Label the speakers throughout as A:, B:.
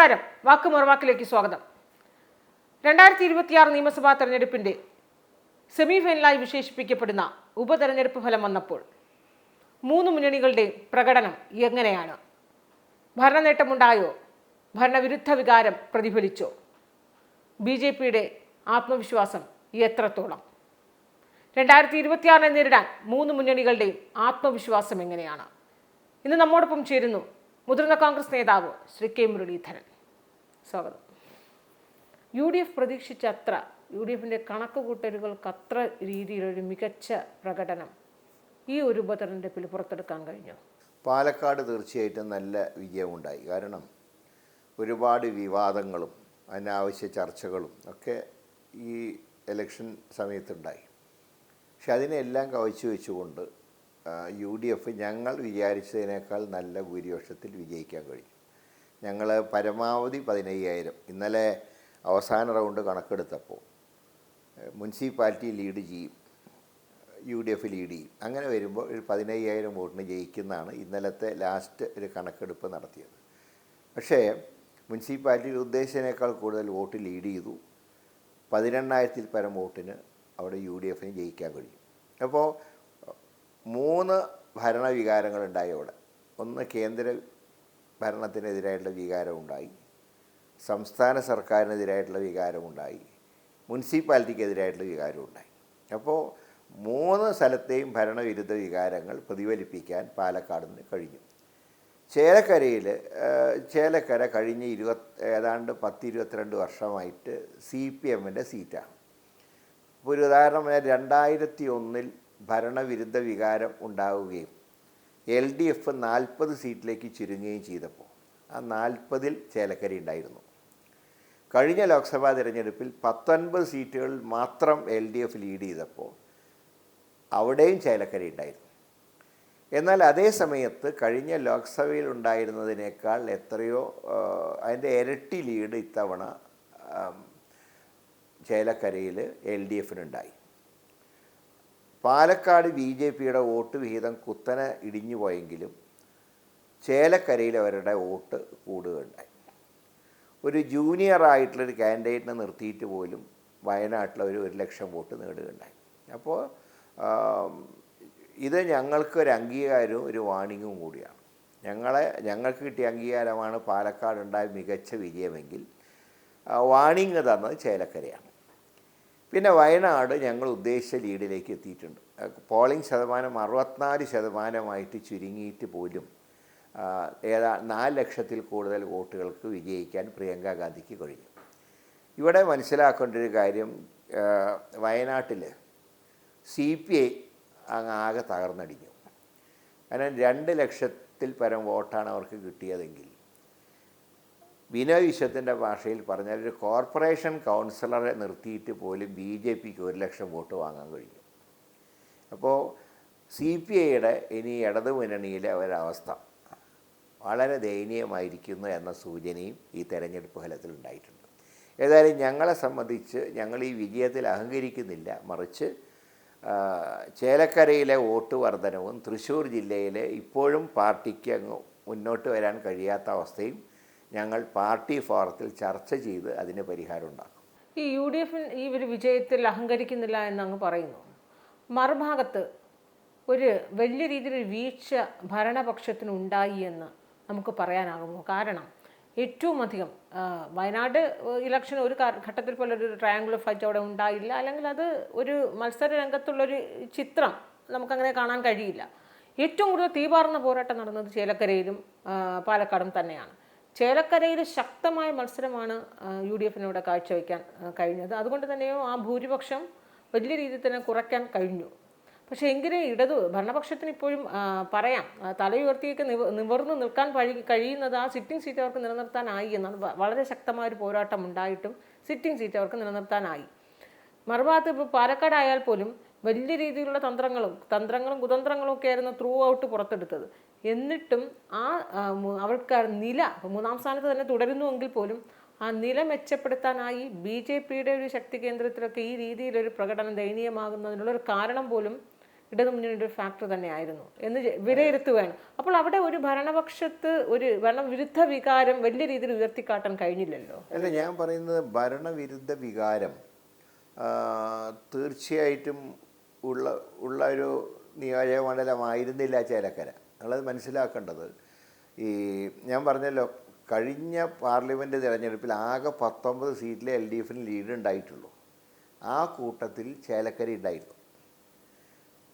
A: നമസ്കാരം. വാക്ക് മറുവാക്കിലേക്ക് സ്വാഗതം. 2026 നിയമസഭാ തെരഞ്ഞെടുപ്പിന്റെ സെമി ഫൈനലായി വിശേഷിപ്പിക്കപ്പെടുന്ന ഉപതെരഞ്ഞെടുപ്പ് ഫലം വന്നപ്പോൾ മൂന്ന് മുന്നണികളുടെ പ്രകടനം എങ്ങനെയാണ്? ഭരണനേട്ടമുണ്ടായോ? ഭരണവിരുദ്ധ വികാരം പ്രതിഫലിച്ചോ? BJPയുടെ ആത്മവിശ്വാസം എത്രത്തോളം? 2026 നേരിടാൻ മൂന്ന് മുന്നണികളുടെയും ആത്മവിശ്വാസം എങ്ങനെയാണ്? ഇന്ന് നമ്മോടൊപ്പം ചേരുന്നു മുതിർന്ന കോൺഗ്രസ് നേതാവ് ശ്രീ കെ മുരളീധരൻ. സ്വാഗതം. UDF പ്രതീക്ഷിച്ച അത്ര UDFിൻ്റെ കണക്കുകൂട്ടലുകൾക്ക് അത്ര രീതിയിലൊരു മികച്ച പ്രകടനം ഈ ഒരു ഉപതെരഞ്ഞെടുപ്പിൽ പുറത്തെടുക്കാൻ കഴിഞ്ഞു?
B: പാലക്കാട് തീർച്ചയായിട്ടും നല്ല വിജയമുണ്ടായി. കാരണം ഒരുപാട് വിവാദങ്ങളും അനാവശ്യ ചർച്ചകളും ഒക്കെ ഈ ഇലക്ഷൻ സമയത്തുണ്ടായി. പക്ഷെ അതിനെല്ലാം കവച്ചു വെച്ചുകൊണ്ട് UDF ഞങ്ങൾ വിചാരിച്ചതിനേക്കാൾ നല്ല ഭൂരിപക്ഷത്തിൽ വിജയിക്കാൻ കഴിഞ്ഞു. ഞങ്ങൾ പരമാവധി 15,000. ഇന്നലെ അവസാന റൗണ്ട് കണക്കെടുത്തപ്പോൾ മുനിസിപ്പാലിറ്റി ലീഡ് ചെയ്യും, UDF ലീഡ് ചെയ്യും. അങ്ങനെ വരുമ്പോൾ ഒരു 15,000 വോട്ടിന് ജയിക്കുന്നതാണ് ഇന്നലത്തെ ലാസ്റ്റ് ഒരു കണക്കെടുപ്പ് നടത്തിയത്. പക്ഷേ മുനിസിപ്പാലിറ്റിയിൽ ഉദ്ദേശിച്ചതിനേക്കാൾ കൂടുതൽ വോട്ട് ലീഡ് ചെയ്തു. 18,000-ൽ പരം വോട്ടിന് അവിടെ UDFന് ജയിക്കാൻ കഴിയും. അപ്പോൾ മൂന്ന് ഭരണവികാരങ്ങളുണ്ടായി അവിടെ. ഒന്ന്, കേന്ദ്ര ഭരണത്തിനെതിരായിട്ടുള്ള വികാരമുണ്ടായി, സംസ്ഥാന സർക്കാരിനെതിരായിട്ടുള്ള വികാരമുണ്ടായി, മുനിസിപ്പാലിറ്റിക്കെതിരായിട്ടുള്ള വികാരമുണ്ടായി. അപ്പോൾ മൂന്ന് സ്ഥലത്തെയും ഭരണവിരുദ്ധ വികാരങ്ങൾ പ്രതിഫലിപ്പിക്കാൻ പാലക്കാടിന് കഴിഞ്ഞു. ചേലക്കര കഴിഞ്ഞ ഏതാണ്ട് 10-22 വർഷമായിട്ട് CPMൻ്റെ സീറ്റാണ്. ഇപ്പോൾ ഒരു ഉദാഹരണം, 2001-ൽ ഭരണവിരുദ്ധ വികാരം ഉണ്ടാവുകയും LDF 40 സീറ്റിലേക്ക് ചുരുങ്ങുകയും ചെയ്തപ്പോൾ ആ 40-ൽ ചേലക്കര ഉണ്ടായിരുന്നു. കഴിഞ്ഞ ലോക്സഭാ തിരഞ്ഞെടുപ്പിൽ 19 സീറ്റുകളിൽ മാത്രം LDF ലീഡ് ചെയ്തപ്പോൾ അവിടെയും ചേലക്കര ഉണ്ടായിരുന്നു. എന്നാൽ അതേ സമയത്ത് കഴിഞ്ഞ ലോക്സഭയിൽ ഉണ്ടായിരുന്നതിനേക്കാൾ എത്രയോ അതിൻ്റെ ഇരട്ടി ലീഡ് ഇത്തവണ ചേലക്കരയിൽ LDFനുണ്ടായി. പാലക്കാട് BJPയുടെ വോട്ട് വിഹിതം കുത്തനെ ഇടിഞ്ഞു പോയെങ്കിലും ചേലക്കരയിൽ അവരുടെ വോട്ട് കൂടുകയുണ്ടായി. ഒരു ജൂനിയറായിട്ടുള്ളൊരു കാൻഡിഡേറ്റിനെ നിർത്തിയിട്ട് പോലും വയനാട്ടിൽ ഒരു 1,00,000 വോട്ട് നേടുകയുണ്ടായി. അപ്പോൾ ഇത് ഞങ്ങൾക്കൊരു അംഗീകാരവും ഒരു വാണിങ്ങും കൂടിയാണ്. ഞങ്ങൾക്ക് കിട്ടിയ അംഗീകാരമാണ് പാലക്കാടുണ്ടായ മികച്ച വിജയമെങ്കിൽ വാണിങ് തന്നത് ചേലക്കരയാണ്. പിന്നെ വയനാട് ഞങ്ങൾ ഉദ്ദേശിച്ച ലീഡിലേക്ക് എത്തിയിട്ടുണ്ട്. പോളിംഗ് ശതമാനം 64% ചുരുങ്ങിയിട്ട് പോലും 4,00,000-ൽ കൂടുതൽ വോട്ടുകൾക്ക് വിജയിക്കാൻ പ്രിയങ്ക ഗാന്ധിക്ക് കഴിഞ്ഞു. ഇവിടെ മനസ്സിലാക്കേണ്ട ഒരു കാര്യം, വയനാട്ടിൽ CPI ആകെ തകർന്നടിഞ്ഞു. കാരണം 2,00,000-ൽ പരം വോട്ടാണ് അവർക്ക് കിട്ടിയതെങ്കിൽ ബിനോയ് വിശ്വത്തിൻ്റെ ഭാഷയിൽ പറഞ്ഞാൽ ഒരു കോർപ്പറേഷൻ കൗൺസിലറെ നിർത്തിയിട്ട് പോലും BJPക്ക് 1,00,000 വോട്ട് വാങ്ങാൻ കഴിഞ്ഞു. അപ്പോൾ CPIയുടെ ഇനി ഇടതു മുന്നണിയിലെ ഒരവസ്ഥ വളരെ ദയനീയമായിരിക്കുന്നു എന്ന സൂചനയും ഈ തെരഞ്ഞെടുപ്പ് ഫലത്തിൽ ഉണ്ടായിട്ടുണ്ട്. ഏതായാലും ഞങ്ങളെ സംബന്ധിച്ച് ഞങ്ങൾ ഈ വിജയത്തിൽ അഹങ്കരിക്കുന്നില്ല. മറിച്ച് ചേലക്കരയിലെ വോട്ട് വർധനവും തൃശ്ശൂർ ജില്ലയിലെ ഇപ്പോഴും പാർട്ടിക്ക് അങ്ങ് മുന്നോട്ട് വരാൻ കഴിയാത്ത അവസ്ഥയും ഞങ്ങൾ പാർട്ടി ഫോറത്തിൽ ചർച്ച ചെയ്ത് അതിന് പരിഹാരം ഉണ്ടാക്കും.
A: ഈ UDF ഈ ഒരു വിജയത്തിൽ അഹങ്കരിക്കുന്നില്ല എന്നങ്ങ് പറയുന്നു. മറുഭാഗത്ത് ഒരു വലിയ രീതിയിലൊരു വീഴ്ച ഭരണപക്ഷത്തിനുണ്ടായി എന്ന് നമുക്ക് പറയാനാകുമോ? കാരണം ഏറ്റവും അധികം വയനാട് ഇലക്ഷൻ ഒരു ഘട്ടത്തിൽ പോലെ ഒരു ട്രയാങ്കുലർ ഫൈറ്റ് അവിടെ ഉണ്ടായില്ല. അല്ലെങ്കിൽ അത് ഒരു മത്സര രംഗത്തുള്ളൊരു ചിത്രം നമുക്കങ്ങനെ കാണാൻ കഴിയില്ല. ഏറ്റവും കൂടുതൽ തീപാർന്ന പോരാട്ടം നടന്നത് ചേലക്കരയിലും പാലക്കാടും തന്നെയാണ്. ചേലക്കരയിൽ ശക്തമായ മത്സരമാണ് UDFനോട് കാഴ്ചവെക്കാൻ കഴിഞ്ഞത്. അതുകൊണ്ട് തന്നെയോ ആ ഭൂരിപക്ഷം വലിയ രീതിയിൽ തന്നെ കുറയ്ക്കാൻ കഴിഞ്ഞു. പക്ഷേ എങ്കിലും ഭരണപക്ഷത്തിന് ഇപ്പോഴും പറയാം, തലയുയർത്തിയൊക്കെ നിവർന്നു നിൽക്കാൻ കഴിയുന്നത് ആ സിറ്റിംഗ് സീറ്റ് അവർക്ക് നിലനിർത്താനായി എന്നാണ്. വളരെ ശക്തമായൊരു പോരാട്ടം ഉണ്ടായിട്ടും സിറ്റിംഗ് സീറ്റ് അവർക്ക് നിലനിർത്താനായി. മറുഭാഗത്ത് ഇപ്പോൾ പാലക്കാടായാൽ പോലും വലിയ രീതിയിലുള്ള തന്ത്രങ്ങളും കുതന്ത്രങ്ങളും ഒക്കെ ആയിരുന്നു ത്രൂ ഔട്ട് പുറത്തെടുത്തത്. എന്നിട്ടും അവർക്ക് നില മൂന്നാം സ്ഥാനത്ത് തന്നെ തുടരുന്നുവെങ്കിൽ പോലും ആ നില മെച്ചപ്പെടുത്താനായി BJPയുടെ ഒരു ശക്തി കേന്ദ്രത്തിലൊക്കെ ഈ രീതിയിലൊരു പ്രകടനം ദയനീയമാകുന്നതിനുള്ളൊരു കാരണം പോലും ഇടതുമുന്നണിയുടെ ഒരു ഫാക്ടർ തന്നെയായിരുന്നു എന്ന് വിലയിരുത്തുകയാണ്. അപ്പോൾ അവിടെ ഒരു ഭരണപക്ഷത്ത് ഒരു ഭരണവിരുദ്ധ വികാരം വലിയ രീതിയിൽ ഉയർത്തിക്കാട്ടാൻ കഴിഞ്ഞില്ലല്ലോ.
B: അല്ല, ഞാൻ പറയുന്നത് ഭരണവിരുദ്ധ വികാരം തീർച്ചയായിട്ടും ഉള്ള ഒരു നിയോജകമണ്ഡലമായിരുന്നില്ല ചേലക്കര. നിങ്ങളത് മനസ്സിലാക്കേണ്ടത്. ഞാൻ പറഞ്ഞല്ലോ, കഴിഞ്ഞ പാർലമെൻറ്റ് തിരഞ്ഞെടുപ്പിൽ ആകെ 19 സീറ്റിലെ LDF ലീഡ് ഉണ്ടായിട്ടുള്ളൂ. ആ കൂട്ടത്തിൽ ചേലക്കര ഉണ്ടായിരുന്നു.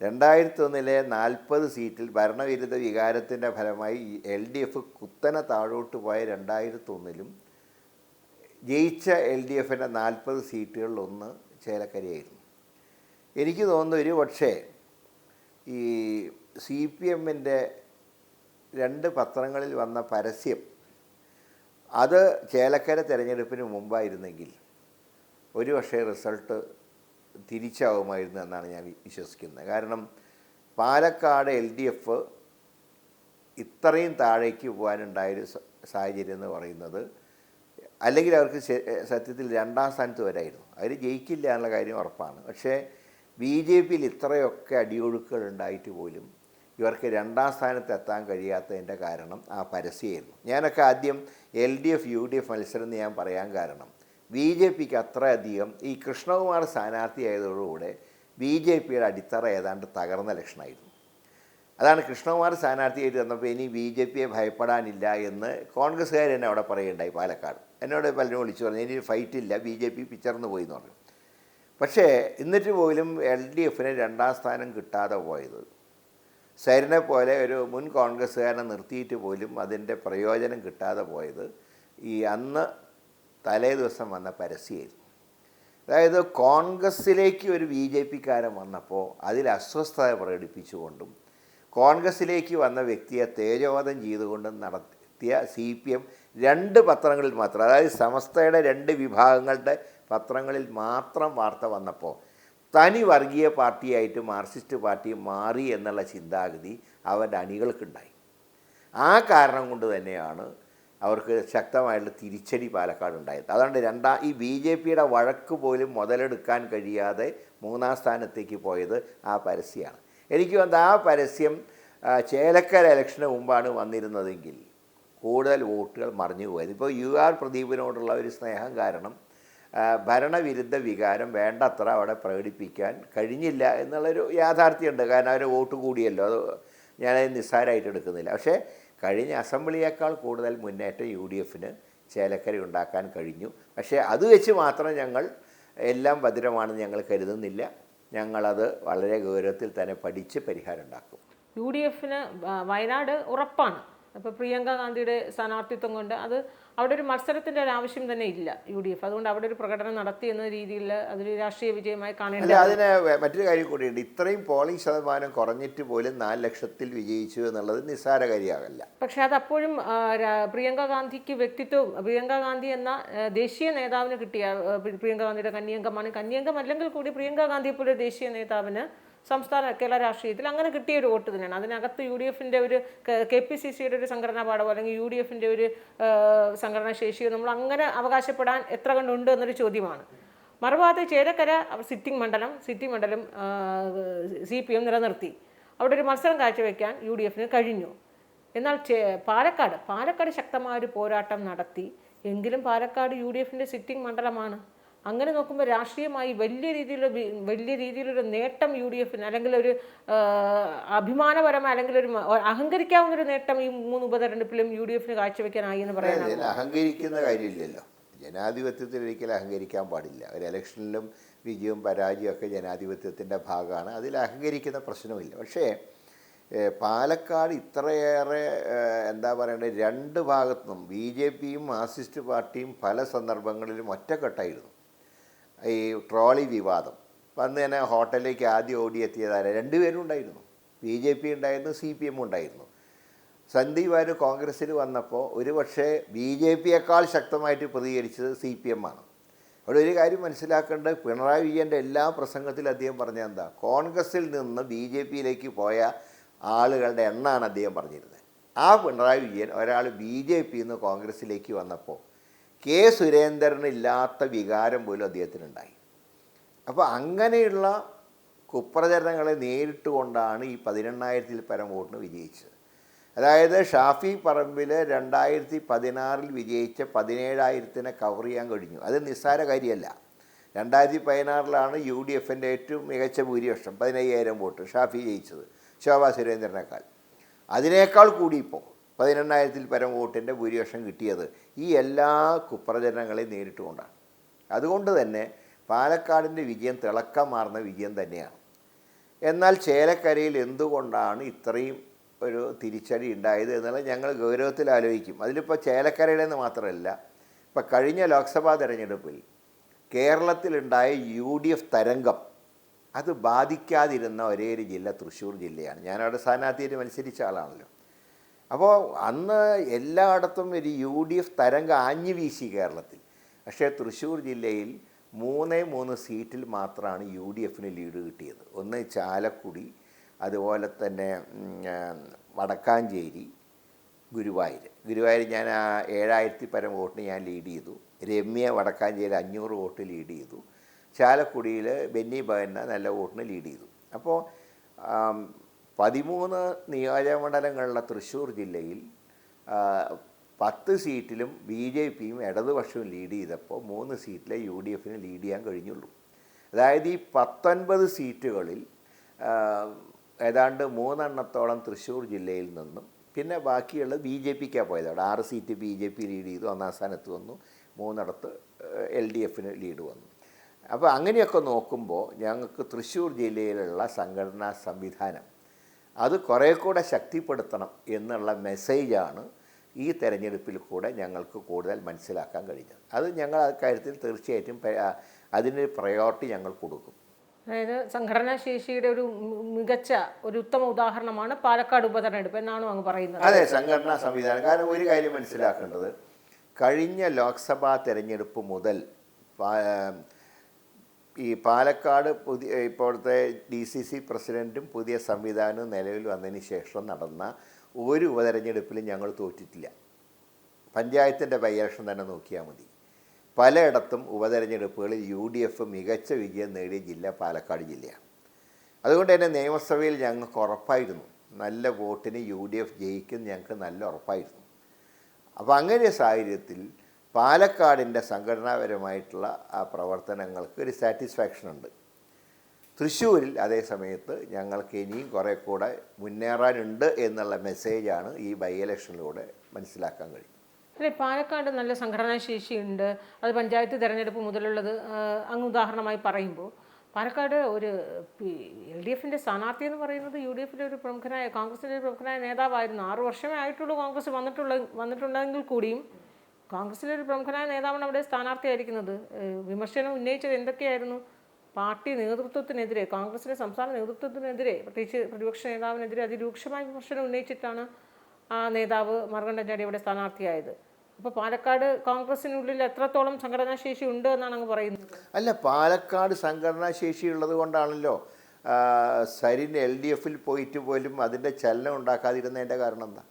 B: 2001 40 സീറ്റിൽ ഭരണവിരുദ്ധ വികാരത്തിൻ്റെ ഫലമായി LDF കുത്തനെ താഴോട്ട് പോയ 2001 ജയിച്ച LDFൻ്റെ 40 സീറ്റുകളിലൊന്ന് ചേലക്കരയായിരുന്നു. എനിക്ക് തോന്നുന്നു ഒരു പക്ഷേ ഈ CPMൻ്റെ 2 പത്രങ്ങളിൽ വന്ന പരസ്യം അത് ചേലക്കര തിരഞ്ഞെടുപ്പിന് മുമ്പായിരുന്നെങ്കിൽ ഒരു പക്ഷേ റിസൾട്ട് തിരിച്ചാവുമായിരുന്നു എന്നാണ് ഞാൻ വിശ്വസിക്കുന്നത്. കാരണം പാലക്കാട് LDF ഇത്രയും താഴേക്ക് പോകാനുണ്ടായൊരു സാഹചര്യം എന്ന് പറയുന്നത്, അല്ലെങ്കിൽ അവർക്ക് സത്യത്തിൽ 2ാം സ്ഥാനത്ത് വരായിരുന്നു. അവർ ജയിക്കില്ല എന്നുള്ള കാര്യം ഉറപ്പാണ്. പക്ഷേ BJPയിൽ ഇത്രയൊക്കെ അടിയൊഴുക്കുകൾ ഉണ്ടായിട്ട് പോലും ഇവർക്ക് 2ാം സ്ഥാനത്ത് എത്താൻ കഴിയാത്തതിൻ്റെ കാരണം ആ പരസ്യമായിരുന്നു. ഞാനൊക്കെ ആദ്യം LDF UDF മത്സരം എന്ന് ഞാൻ പറയാൻ കാരണം, BJPക്ക് അത്രയധികം ഈ കൃഷ്ണകുമാർ സ്ഥാനാർത്ഥിയായതോടുകൂടെ BJPയുടെ അടിത്തറ ഏതാണ്ട് തകർന്ന ലക്ഷണമായിരുന്നു. അതാണ് കൃഷ്ണകുമാർ സ്ഥാനാർത്ഥിയായിട്ട് വന്നപ്പോൾ ഇനി BJPയെ ഭയപ്പെടാനില്ല എന്ന് കോൺഗ്രസ്സുകാർ എന്നെ അവിടെ പറയുകയുണ്ടായി. പാലക്കാട് എന്നോട് പലരും വിളിച്ചു പറഞ്ഞു, ഇനി ഫൈറ്റില്ല, BJP പിച്ചർന്ന് പോയി എന്ന് പറഞ്ഞു. പക്ഷേ എന്നിട്ട് പോലും LDFന് 2ാം സ്ഥാനം കിട്ടാതെ പോയത്, സരിനെ പോലെ ഒരു മുൻ കോൺഗ്രസ്സുകാരനെ നിർത്തിയിട്ട് പോലും അതിൻ്റെ പ്രയോജനം കിട്ടാതെ പോയത് ഈ അന്ന് തലേ ദിവസം വന്ന പരസ്യമായിരുന്നു. അതായത് കോൺഗ്രസ്സിലേക്ക് ഒരു BJPക്കാരൻ വന്നപ്പോൾ അതിൽ അസ്വസ്ഥത പ്രകടിപ്പിച്ചുകൊണ്ടും കോൺഗ്രസ്സിലേക്ക് വന്ന വ്യക്തിയെ തേജോവധം ചെയ്തുകൊണ്ടും നടത്തിയ CPM 2 പത്രങ്ങളിൽ മാത്രം, അതായത് സമസ്തയുടെ 2 വിഭാഗങ്ങളുടെ പത്രങ്ങളിൽ മാത്രം വാർത്ത വന്നപ്പോൾ തനി വർഗീയ പാർട്ടിയായിട്ട് മാർക്സിസ്റ്റ് പാർട്ടി മാറി എന്നുള്ള ചിന്താഗതി അവരുടെ അണികൾക്കുണ്ടായി. ആ കാരണം കൊണ്ട് തന്നെയാണ് അവർക്ക് ശക്തമായിട്ടുള്ള തിരിച്ചടി പാലക്കാട് ഉണ്ടായത്. അതുകൊണ്ട് ഈ BJPയുടെ വഴക്ക് പോലും മുതലെടുക്കാൻ കഴിയാതെ 3ാം സ്ഥാനത്തേക്ക് പോയത് ആ പരസ്യമാണ്. എനിക്ക് തോന്നുന്നത് ആ പരസ്യം ചേലക്കര ഇലക്ഷന് മുമ്പാണ് വന്നിരുന്നതെങ്കിൽ കൂടുതൽ വോട്ടുകൾ മറിഞ്ഞു പോയത്. ഇപ്പോൾ UR പ്രദീപിനോടുള്ള ഒരു സ്നേഹം കാരണം ഭരണവിരുദ്ധ വികാരം വേണ്ടത്ര അവിടെ പ്രകടിപ്പിക്കാൻ കഴിഞ്ഞില്ല എന്നുള്ളൊരു യാഥാർത്ഥ്യമുണ്ട്. കാരണം അവർ വോട്ട് കൂടിയല്ലോ, അത് ഞാനത് നിസ്സാരമായിട്ട് എടുക്കുന്നില്ല. പക്ഷേ കഴിഞ്ഞ അസംബ്ലിയേക്കാൾ കൂടുതൽ മുന്നേറ്റം UDFന് ചേലക്കര ഉണ്ടാക്കാൻ കഴിഞ്ഞു. പക്ഷേ അത് വെച്ച് മാത്രം ഞങ്ങൾ എല്ലാം ഭദ്രമാണെന്ന് ഞങ്ങൾ കരുതുന്നില്ല. ഞങ്ങളത് വളരെ ഗൗരവത്തിൽ തന്നെ പഠിച്ച് പരിഹാരം ഉണ്ടാക്കും.
A: UDFന് വയനാട് ഉറപ്പാണ്. അപ്പോൾ പ്രിയങ്ക ഗാന്ധിയുടെ സ്ഥാനാർത്ഥിത്വം കൊണ്ട് അവിടെ ഒരു മത്സരത്തിൻ്റെ ഒരു ആവശ്യം തന്നെ ഇല്ല UDF. അതുകൊണ്ട് അവിടെ ഒരു പ്രകടനം നടത്തി എന്ന രീതിയിൽ അതൊരു രാഷ്ട്രീയ വിജയമായി കാണേണ്ടത്.
B: അതിന് മറ്റൊരു കാര്യം കൂടിയുണ്ട്. ഇത്രയും പോളിംഗ് ശതമാനം കുറഞ്ഞിട്ട് പോലും 4 ലക്ഷത്തിൽ വിജയിച്ചു എന്നുള്ളത് നിസ്സാര കാര്യമല്ല.
A: പക്ഷേ അതപ്പോഴും പ്രിയങ്ക ഗാന്ധിക്ക് വ്യക്തിത്വവും, പ്രിയങ്ക ഗാന്ധി എന്ന ദേശീയ നേതാവിന് കിട്ടിയ, പ്രിയങ്ക ഗാന്ധിയുടെ കന്യംഗമാണ്, കന്യംഗം അല്ലെങ്കിൽ കൂടി പ്രിയങ്ക ഗാന്ധിയെ പോലെ ദേശീയ നേതാവിന് സംസ്ഥാന കേരള രാഷ്ട്രീയത്തിൽ അങ്ങനെ കിട്ടിയ ഒരു വോട്ട് തന്നെയാണ്. അതിനകത്ത് UDFൻ്റെ ഒരു KPCCയുടെ ഒരു സംഘടനാ പാഠമോ അല്ലെങ്കിൽ UDFൻ്റെ ഒരു സംഘടനാ ശേഷിയോ നമ്മൾ അങ്ങനെ അവകാശപ്പെടാൻ എത്ര കണ്ടുണ്ട് എന്നൊരു ചോദ്യമാണ്. മറുഭാഗത്ത് ചേലക്കര സിറ്റിംഗ് മണ്ഡലം CPM നിലനിർത്തി അവിടെ ഒരു മത്സരം കാഴ്ചവെക്കാൻ UDFന് കഴിഞ്ഞു. എന്നാൽ പാലക്കാട് ശക്തമായൊരു പോരാട്ടം നടത്തി. എങ്കിലും പാലക്കാട് UDFൻ്റെ സിറ്റിംഗ് മണ്ഡലമാണ്. അങ്ങനെ നോക്കുമ്പോൾ രാഷ്ട്രീയമായി വലിയ രീതിയിലൊരു നേട്ടം UDFന്, അല്ലെങ്കിൽ ഒരു അഭിമാനപരമായ അല്ലെങ്കിൽ ഒരു അഹങ്കരിക്കാവുന്നൊരു നേട്ടം ഈ 3 ഉപതെരഞ്ഞെടുപ്പിലും UDFന് കാഴ്ചവെക്കാനായി എന്ന് പറയാൻ
B: അഹങ്കരിക്കുന്ന കാര്യമില്ലല്ലോ. ജനാധിപത്യത്തിൽ ഒരിക്കലും അഹങ്കരിക്കാൻ പാടില്ല. ഒരു ഇലക്ഷനിലും വിജയവും പരാജയവും ഒക്കെ ജനാധിപത്യത്തിൻ്റെ ഭാഗമാണ്. അതിൽ അഹങ്കരിക്കുന്ന പ്രശ്നമില്ല. പക്ഷേ പാലക്കാട് ഇത്രയേറെ എന്താ പറയേണ്ടത്, 2 ഭാഗത്തുനിന്നും BJPയും മാർക്സിസ്റ്റ് പാർട്ടിയും പല സന്ദർഭങ്ങളിലും ഒറ്റക്കെട്ടായിരുന്നു. ഈ ട്രോളി വിവാദം വന്ന് തന്നെ ഹോട്ടലിലേക്ക് ആദ്യം ഓടിയെത്തിയതാരെ 2 പേരും ഉണ്ടായിരുന്നു. BJP ഉണ്ടായിരുന്നു, CPM ഉണ്ടായിരുന്നു. സന്ദീപ് വാര്യർ കോൺഗ്രസ്സിൽ വന്നപ്പോൾ ഒരുപക്ഷെ BJPയേക്കാൾ ശക്തമായിട്ട് പ്രതികരിച്ചത് CPM ആണ്. അവിടെ ഒരു കാര്യം മനസ്സിലാക്കേണ്ടത്, പിണറായി വിജയൻ്റെ എല്ലാ പ്രസംഗത്തിലും അദ്ദേഹം പറഞ്ഞ എന്താ, കോൺഗ്രസ്സിൽ നിന്ന് BJPയിലേക്ക് പോയ ആളുകളുടെ എണ്ണമാണ് അദ്ദേഹം പറഞ്ഞിരുന്നത്. ആ പിണറായി വിജയൻ ഒരാൾ BJPയിൽ നിന്ന് കോൺഗ്രസ്സിലേക്ക് വന്നപ്പോൾ K. സുരേന്ദ്രനില്ലാത്ത വികാരം പോലും അദ്ദേഹത്തിനുണ്ടായി. അപ്പോൾ അങ്ങനെയുള്ള കുപ്രചരണങ്ങളെ നേരിട്ട് കൊണ്ടാണ് ഈ 18,000-ൽ പരം വോട്ടിന് വിജയിച്ചത്. അതായത് ഷാഫി പറമ്പിൽ 2016 വിജയിച്ച 17,000-നെ കവർ ചെയ്യാൻ കഴിഞ്ഞു. അത് നിസ്സാര കാര്യമല്ല. 2016 യു ഡി എഫിൻ്റെ ഏറ്റവും മികച്ച ഭൂരിപക്ഷം 15,000 വോട്ട് ഷാഫി ജയിച്ചത് ശോഭാ സുരേന്ദ്രനേക്കാൾ. അതിനേക്കാൾ കൂടി ഇപ്പോൾ 18,000-ൽ പരം വോട്ടിൻ്റെ ഭൂരിപക്ഷം കിട്ടിയത് ഈ എല്ലാ കുപ്രചരണങ്ങളെയും നേരിട്ട് കൊണ്ടാണ്. അതുകൊണ്ട് തന്നെ പാലക്കാടിൻ്റെ വിജയം തിളക്കമാർന്ന വിജയം തന്നെയാണ്. എന്നാൽ ചേലക്കരയിൽ എന്തുകൊണ്ടാണ് ഇത്രയും ഒരു തിരിച്ചടി ഉണ്ടായത് എന്നുള്ളത് ഞങ്ങൾ ഗൗരവത്തിൽ ആലോചിക്കും. അതിലിപ്പോൾ ചേലക്കരയുടെ എന്ന് മാത്രമല്ല, ഇപ്പോൾ കഴിഞ്ഞ ലോക്സഭാ തെരഞ്ഞെടുപ്പിൽ കേരളത്തിലുണ്ടായ UDF തരംഗം അത് ബാധിക്കാതിരുന്ന ഒരേ ഒരു ജില്ല തൃശ്ശൂർ ജില്ലയാണ്. ഞാനവിടെ സ്ഥാനാർത്ഥിയായിട്ട് മത്സരിച്ച ആളാണല്ലോ. അപ്പോൾ അന്ന് എല്ലായിടത്തും ഒരു UDF തരംഗം ആഞ്ഞു വീശി കേരളത്തിൽ. പക്ഷേ തൃശ്ശൂർ ജില്ലയിൽ 3 സീറ്റിൽ മാത്രമാണ് UDFന് ലീഡ് കിട്ടിയത്. ഒന്ന് ചാലക്കുടി, അതുപോലെ തന്നെ വടക്കാഞ്ചേരി, ഗുരുവായൂർ ഞാൻ 7,000 പരം വോട്ടിന് ഞാൻ ലീഡ് ചെയ്തു. രമ്യ വടക്കാഞ്ചേരി 500 വോട്ട് ലീഡ് ചെയ്തു. ചാലക്കുടിയിൽ ബെന്നി ബഹന്ന നല്ല വോട്ടിന് ലീഡ് ചെയ്തു. അപ്പോൾ 13 നിയോജകമണ്ഡലങ്ങളുള്ള തൃശ്ശൂർ ജില്ലയിൽ 10 സീറ്റിലും BJPയും ഇടതുപക്ഷവും ലീഡ് ചെയ്തപ്പോൾ 3 സീറ്റിലെ UDFന് ലീഡ് ചെയ്യാൻ കഴിഞ്ഞുള്ളൂ. അതായത് ഈ 19 സീറ്റുകളിൽ ഏതാണ്ട് 3 തൃശ്ശൂർ ജില്ലയിൽ നിന്നും, പിന്നെ ബാക്കിയുള്ളത് BJPക്കാണ് പോയത്. അവിടെ 6 സീറ്റ് BJP ലീഡ് ചെയ്തു, 1-ാം സ്ഥാനത്ത് വന്നു. 3 LDFന് ലീഡ് വന്നു. അപ്പോൾ അങ്ങനെയൊക്കെ നോക്കുമ്പോൾ ഞങ്ങൾക്ക് തൃശ്ശൂർ ജില്ലയിലുള്ള സംഘടനാ സംവിധാനം അത് കുറേ കൂടെ ശക്തിപ്പെടുത്തണം എന്നുള്ള മെസ്സേജാണ് ഈ തെരഞ്ഞെടുപ്പിൽ കൂടെ ഞങ്ങൾക്ക് കൂടുതൽ മനസ്സിലാക്കാൻ കഴിഞ്ഞത്. അത് ഞങ്ങൾ ആ കാര്യത്തിൽ തീർച്ചയായിട്ടും അതിന് പ്രയോറിറ്റി ഞങ്ങൾ കൊടുക്കും.
A: അതായത് സംഘടനാ ശേഷിയുടെ ഒരു മികച്ച ഒരു ഉത്തമ ഉദാഹരണമാണ് പാലക്കാട് ഉപതെരഞ്ഞെടുപ്പ് എന്നാണോ അങ്ങ് പറയുന്നത്?
B: അതെ, സംഘടനാ സംവിധാനം. കാരണം ഒരു കാര്യം മനസ്സിലാക്കേണ്ടത്, കഴിഞ്ഞ ലോക്സഭാ തെരഞ്ഞെടുപ്പ് മുതൽ ഈ പാലക്കാട് ഇപ്പോഴത്തെ DCC പ്രസിഡൻറ്റും പുതിയ സംവിധാനവും നിലവിൽ വന്നതിന് ശേഷം നടന്ന ഒരു ഉപതെരഞ്ഞെടുപ്പിലും ഞങ്ങൾ തോറ്റിട്ടില്ല. പഞ്ചായത്തിൻ്റെ ബൈ ഇലക്ഷൻ തന്നെ നോക്കിയാൽ മതി. പലയിടത്തും ഉപതെരഞ്ഞെടുപ്പുകളിൽ UDF മികച്ച വിജയം നേടിയ ജില്ല പാലക്കാട് ജില്ലയാണ്. അതുകൊണ്ട് തന്നെ നിയമസഭയിൽ ഞങ്ങൾക്ക് ഉറപ്പായിരുന്നു, നല്ല വോട്ടിന് UDF ജയിക്കും, ഞങ്ങൾക്ക് നല്ല ഉറപ്പായിരുന്നു. അപ്പോൾ അങ്ങനെ സാഹചര്യത്തിൽ പാലക്കാടിൻ്റെ സംഘടനാപരമായിട്ടുള്ള ആ പ്രവർത്തനങ്ങൾക്ക് ഒരു സാറ്റിസ്ഫാക്ഷൻ ഉണ്ട്. തൃശ്ശൂരിൽ അതേ സമയത്ത് ഞങ്ങൾക്ക് ഇനിയും കുറേ കൂടെ മുന്നേറാനുണ്ട് എന്നുള്ള മെസ്സേജാണ് ഈ ബൈ ഇലക്ഷനിലൂടെ മനസ്സിലാക്കാൻ കഴിയും.
A: അല്ലെ, പാലക്കാട് നല്ല സംഘടനാ ശേഷിയുണ്ട്, അത് പഞ്ചായത്ത് തിരഞ്ഞെടുപ്പ് മുതലുള്ളത് അങ്ങ് ഉദാഹരണമായി പറയുമ്പോൾ, പാലക്കാട് ഒരു LDFിൻ്റെ സ്ഥാനാർത്ഥി എന്ന് പറയുന്നത് UDFിലെ ഒരു പ്രമുഖനായ, കോൺഗ്രസിൻ്റെ ഒരു പ്രമുഖനായ നേതാവായിരുന്നു. 6 വർഷമേ ആയിട്ടുള്ളൂ കോൺഗ്രസ് വന്നിട്ടുണ്ടെങ്കിൽ കൂടിയും കോൺഗ്രസിലെ ഒരു പ്രമുഖനായ നേതാവാണ് അവിടെ സ്ഥാനാർത്ഥിയായിരിക്കുന്നത്. വിമർശനം ഉന്നയിച്ചത് എന്തൊക്കെയായിരുന്നു? പാർട്ടി നേതൃത്വത്തിനെതിരെ, കോൺഗ്രസിൻ്റെ സംസ്ഥാന നേതൃത്വത്തിനെതിരെ, പ്രത്യേകിച്ച് പ്രതിപക്ഷ നേതാവിനെതിരെ അതിരൂക്ഷമായ വിമർശനം ഉന്നയിച്ചിട്ടാണ് ആ നേതാവ് മറുകണ്ഠചാടി അവിടെ സ്ഥാനാർത്ഥിയായത്. അപ്പോൾ പാലക്കാട് കോൺഗ്രസിനുള്ളിൽ എത്രത്തോളം സംഘടനാശേഷി ഉണ്ട് എന്നാണ് അങ്ങ് പറയുന്നത്?
B: അല്ല, പാലക്കാട് സംഘടനാശേഷി ഉള്ളത് കൊണ്ടാണല്ലോ സരിൻ LDFിൽ പോയിട്ട് പോലും അതിൻ്റെ ചലനം ഉണ്ടാക്കാതിരുന്നതിൻ്റെ കാരണം എന്താ?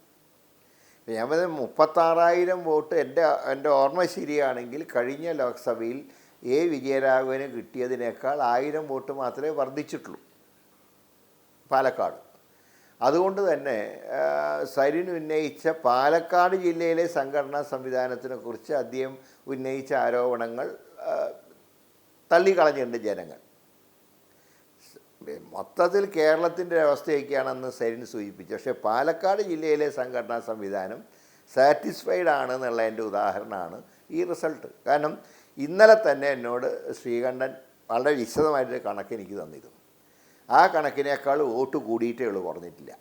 B: ഞാൻ പറഞ്ഞത് 36,000 വോട്ട് എൻ്റെ ഓർമ്മ ശരിയാണെങ്കിൽ കഴിഞ്ഞ ലോക്സഭയിൽ വിജയരാഘവന് കിട്ടിയതിനേക്കാൾ 1000 വോട്ട് മാത്രമേ വർദ്ധിച്ചിട്ടുള്ളൂ പാലക്കാട്. അതുകൊണ്ട് തന്നെ സരിൻ ഉന്നയിച്ച പാലക്കാട് ജില്ലയിലെ സംഘടനാ സംവിധാനത്തിനെക്കുറിച്ച് അദ്ദേഹം ഉന്നയിച്ച ആരോപണങ്ങൾ തള്ളിക്കളഞ്ഞിട്ടുണ്ട് ജനങ്ങൾ. മൊത്തത്തിൽ കേരളത്തിൻ്റെ അവസ്ഥയൊക്കെയാണെന്ന് സരിൻ സൂചിപ്പിച്ചു. പക്ഷേ പാലക്കാട് ജില്ലയിലെ സംഘടനാ സംവിധാനം സാറ്റിസ്ഫൈഡ് ആണെന്നുള്ളതിൻ്റെ ഉദാഹരണമാണ് ഈ റിസൾട്ട്. കാരണം ഇന്നലെ തന്നെ എന്നോട് ശ്രീകണ്ഠൻ വളരെ വിശദമായിട്ടൊരു കണക്ക് എനിക്ക് തന്നിരുന്നു. ആ കണക്കിനേക്കാൾ വോട്ട് കൂടിയിട്ടേ ഉള്ളൂ, കുറഞ്ഞിട്ടില്ല.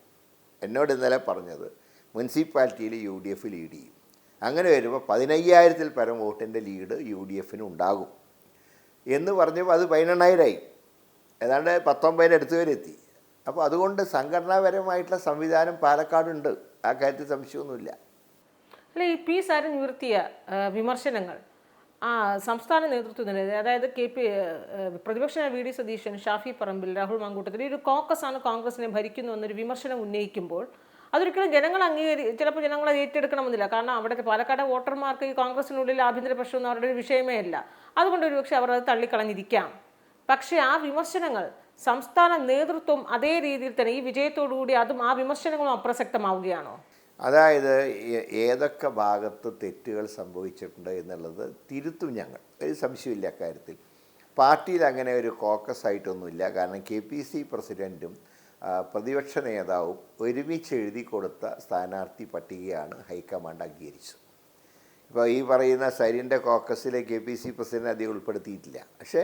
B: എന്നോട് ഇന്നലെ പറഞ്ഞത് മുനിസിപ്പാലിറ്റിയിൽ UDF ലീഡ് ചെയ്യും. അങ്ങനെ വരുമ്പോൾ 15,000-ൽ പരം വോട്ടിൻ്റെ ലീഡ് UDFന് ഉണ്ടാകും എന്ന് പറഞ്ഞപ്പോൾ അത് 18,000ആയി, ഏതാണ്ട് 19 അടുത്ത് വരെ എത്തി. അപ്പോൾ അതുകൊണ്ട് സംഘടനാപരമായിട്ടുള്ള സംവിധാനം പാലക്കാടുണ്ട്, ആ കാര്യത്തിൽ സംശയമൊന്നുമില്ല.
A: അല്ല, ഈ P സരിൻ ഉയർത്തിയ വിമർശനങ്ങൾ സംസ്ഥാന നേതൃത്വത്തിനെതിരെ, അതായത് പ്രതിപക്ഷ VD സതീശൻ, ഷാഫി പറമ്പിൽ, രാഹുൽ മാങ്കൂട്ടത്തിൽ ഈ ഒരു കോക്കസാണ് കോൺഗ്രസിനെ ഭരിക്കുന്നു എന്നൊരു വിമർശനം ഉന്നയിക്കുമ്പോൾ അതൊരിക്കലും ജനങ്ങൾ ചിലപ്പോൾ ജനങ്ങൾ ഏറ്റെടുക്കണമെന്നില്ല. കാരണം അവിടുത്തെ പാലക്കാട് വോട്ടർമാർക്ക് ഈ കോൺഗ്രസിനുള്ളിൽ ആഭ്യന്തര പ്രശ്നമൊന്നും അവരുടെ ഒരു വിഷയമേ അല്ല. അതുകൊണ്ട് ഒരുപക്ഷെ അവർ അത് തള്ളിക്കളഞ്ഞിരിക്കാം. പക്ഷേ ആ വിമർശനങ്ങൾ സംസ്ഥാന നേതൃത്വം അതേ രീതിയിൽ തന്നെ ഈ വിജയത്തോടുകൂടി അതും ആ വിമർശനങ്ങളും അപ്രസക്തമാവുകയാണോ?
B: അതായത് ഏതൊക്കെ ഭാഗത്ത് തെറ്റുകൾ സംഭവിച്ചിട്ടുണ്ട് എന്നുള്ളത് തിരുത്തും ഞങ്ങൾ, ഒരു സംശയമില്ല അക്കാര്യത്തിൽ. പാർട്ടിയിൽ അങ്ങനെ ഒരു കോക്കസ് ആയിട്ടൊന്നുമില്ല. കാരണം KPC പ്രസിഡൻറ്റും പ്രതിപക്ഷ നേതാവും ഒരുമിച്ച് എഴുതി കൊടുത്ത സ്ഥാനാർത്ഥി പട്ടികയാണ് ഹൈക്കമാൻഡ് അംഗീകരിച്ചത്. ഇപ്പോൾ ഈ പറയുന്ന സരിൻ്റെ കോക്കസിലെ KPC പ്രസിഡന്റ് അധികം ഉൾപ്പെടുത്തിയിട്ടില്ല. പക്ഷേ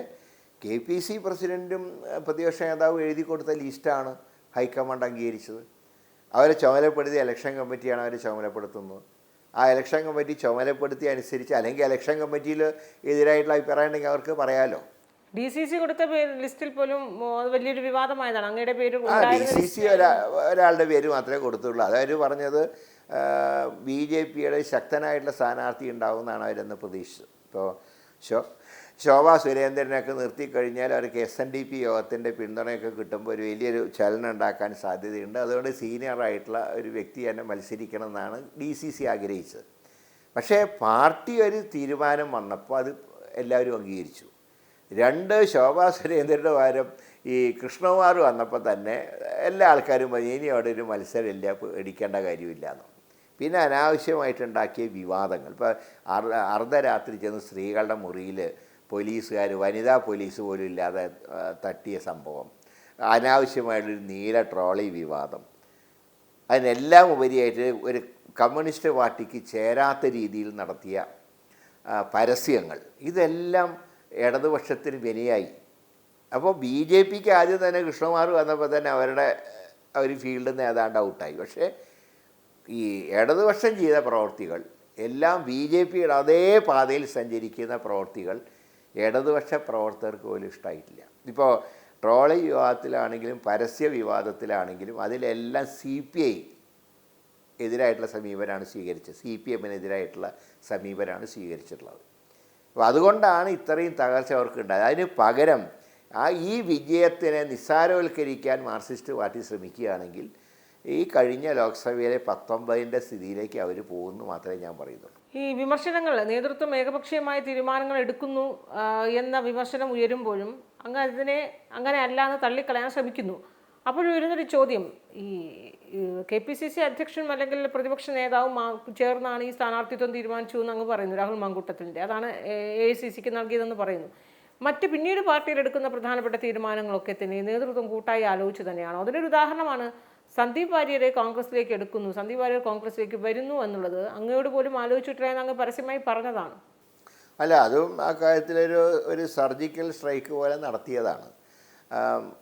B: KPC പ്രസിഡൻറ്റും പ്രതിപക്ഷ നേതാവും എഴുതി കൊടുത്ത ലിസ്റ്റാണ് ഹൈക്കമാൻഡ് അംഗീകരിച്ചത്. അവരെ ചുമതലപ്പെടുത്തിയ ഇലക്ഷൻ കമ്മിറ്റിയാണ് അവർ ചുമതലപ്പെടുത്തുന്നത്. ആ ഇലക്ഷൻ കമ്മിറ്റി ചുമതലപ്പെടുത്തി അനുസരിച്ച്, അല്ലെങ്കിൽ ഇലക്ഷൻ കമ്മിറ്റിയിൽ എതിരായിട്ടുള്ള അഭിപ്രായം ഉണ്ടെങ്കിൽ അവർക്ക് പറയാമല്ലോ.
A: DCC കൊടുത്ത ലിസ്റ്റിൽ പോലും അത് വലിയൊരു വിവാദമായതാണ്. അങ്ങയുടെ പേര്
B: DCC ഒരാളുടെ പേര് മാത്രമേ കൊടുത്തുള്ളൂ. അതവർ പറഞ്ഞത് BJPയുടെ ശക്തനായിട്ടുള്ള സ്ഥാനാർത്ഥി ഉണ്ടാവുമെന്നാണ് അവരെന്ന് പ്രതീക്ഷിച്ചത്. ഇപ്പോൾ ശോഭാ സുരേന്ദ്രനൊക്കെ നിർത്തിക്കഴിഞ്ഞാൽ അവർക്ക് SNDP യോഗത്തിൻ്റെ പിന്തുണയൊക്കെ കിട്ടുമ്പോൾ ഒരു വലിയൊരു ചലനം ഉണ്ടാക്കാൻ സാധ്യതയുണ്ട്. അതുകൊണ്ട് സീനിയറായിട്ടുള്ള ഒരു വ്യക്തി തന്നെ മത്സരിക്കണം എന്നാണ് DCC ആഗ്രഹിച്ചത്. പക്ഷേ പാർട്ടി ഒരു തീരുമാനം വന്നപ്പോൾ അത് എല്ലാവരും അംഗീകരിച്ചു. ശോഭാ സുരേന്ദ്രൻ്റെ പകരം ഈ കൃഷ്ണകുമാർ വന്നപ്പോൾ തന്നെ എല്ലാ ആൾക്കാരും പറഞ്ഞു ഇനി അവിടെ ഒരു മത്സരമില്ല, പേടിക്കേണ്ട കാര്യമില്ല എന്ന്. പിന്നെ അനാവശ്യമായിട്ടുണ്ടാക്കിയ വിവാദങ്ങൾ, ഇപ്പോൾ അർദ്ധരാത്രി ചെന്ന് സ്ത്രീകളുടെ മുറിയിൽ പോലീസുകാർ, വനിതാ പോലീസ് പോലും ഇല്ലാതെ തട്ടിയ സംഭവം, അനാവശ്യമായിട്ടൊരു നീല ട്രോളി വിവാദം, അതിനെല്ലാം ഉപരിയായിട്ട് ഒരു കമ്മ്യൂണിസ്റ്റ് പാർട്ടിക്ക് ചേരാത്ത രീതിയിൽ നടത്തിയ പരസ്യങ്ങൾ, ഇതെല്ലാം ഇടതുപക്ഷത്തിന് വിനയായി. അപ്പോൾ BJPക്ക് ആദ്യം തന്നെ കൃഷ്ണകുമാർ വന്നപ്പോൾ തന്നെ അവരുടെ ഒരു ഫീൽഡിൽ നിന്ന് ഏതാണ്ട് ഔട്ടായി. പക്ഷേ ഈ ഇടതുപക്ഷം ചെയ്ത പ്രവൃത്തികൾ എല്ലാം BJPയുടെ അതേ പാതയിൽ സഞ്ചരിക്കുന്ന പ്രവൃത്തികൾ ഇടതുപക്ഷ പ്രവർത്തകർക്ക് പോലും ഇഷ്ടമായിട്ടില്ല. ഇപ്പോൾ ട്രോളി വിവാദത്തിലാണെങ്കിലും പരസ്യ വിവാദത്തിലാണെങ്കിലും അതിലെല്ലാം CPI എതിരായിട്ടുള്ള സമീപനമാണ് സ്വീകരിച്ചത്, CPMനെതിരായിട്ടുള്ള സമീപനമാണ് സ്വീകരിച്ചിട്ടുള്ളത്. അപ്പോൾ അതുകൊണ്ടാണ് ഇത്രയും തകർച്ച അവർക്ക് ഉണ്ടായത്. അതിന് പകരം ഈ വിജയത്തിനെ നിസ്സാരവൽക്കരിക്കാൻ മാർക്സിസ്റ്റ് പാർട്ടി ശ്രമിക്കുകയാണെങ്കിൽ ഈ കഴിഞ്ഞ ലോക്സഭയിലെ 19ൻ്റെ സ്ഥിതിയിലേക്ക് അവർ പോകുന്നു മാത്രമേ ഞാൻ പറയുന്നുള്ളൂ.
A: ഈ വിമർശനങ്ങൾ, നേതൃത്വം ഏകപക്ഷീയമായ തീരുമാനങ്ങൾ എടുക്കുന്നു എന്ന വിമർശനം ഉയരുമ്പോഴും അതിനെ അങ്ങനെ അല്ലാന്ന് തള്ളിക്കളയാൻ ശ്രമിക്കുന്നു. അപ്പോഴും വരുന്നൊരു ചോദ്യം, ഈ KPCC അധ്യക്ഷനും അല്ലെങ്കിൽ പ്രതിപക്ഷ നേതാവും ചേർന്നാണ് ഈ സ്ഥാനാർത്ഥിത്വം തീരുമാനിച്ചു എന്ന് അങ്ങ് പറയുന്നു, രാഹുൽ മാങ്കൂട്ടത്തിൻ്റെ. അതാണ് AICCക്ക് നൽകിയതെന്ന് പറയുന്നു. പിന്നീട് പാർട്ടിയിൽ എടുക്കുന്ന പ്രധാനപ്പെട്ട തീരുമാനങ്ങളൊക്കെ തന്നെ നേതൃത്വം കൂട്ടായി ആലോചിച്ച് തന്നെയാണോ? അതിനൊരു ഉദാഹരണമാണ് സന്ദീപ് വാര്യരെ കോൺഗ്രസിലേക്ക് എടുക്കുന്നു, സന്ദീപ് വാര്യർ കോൺഗ്രസിലേക്ക് വരുന്നു എന്നുള്ളത്. അങ്ങയോട് പോലും ആലോചിച്ചിട്ടില്ല എന്ന് അങ്ങ് പരസ്യമായി പറഞ്ഞതാണ്.
B: അല്ല, അതും ആ കാര്യത്തിലൊരു സർജിക്കൽ സ്ട്രൈക്ക് പോലെ നടത്തിയതാണ്.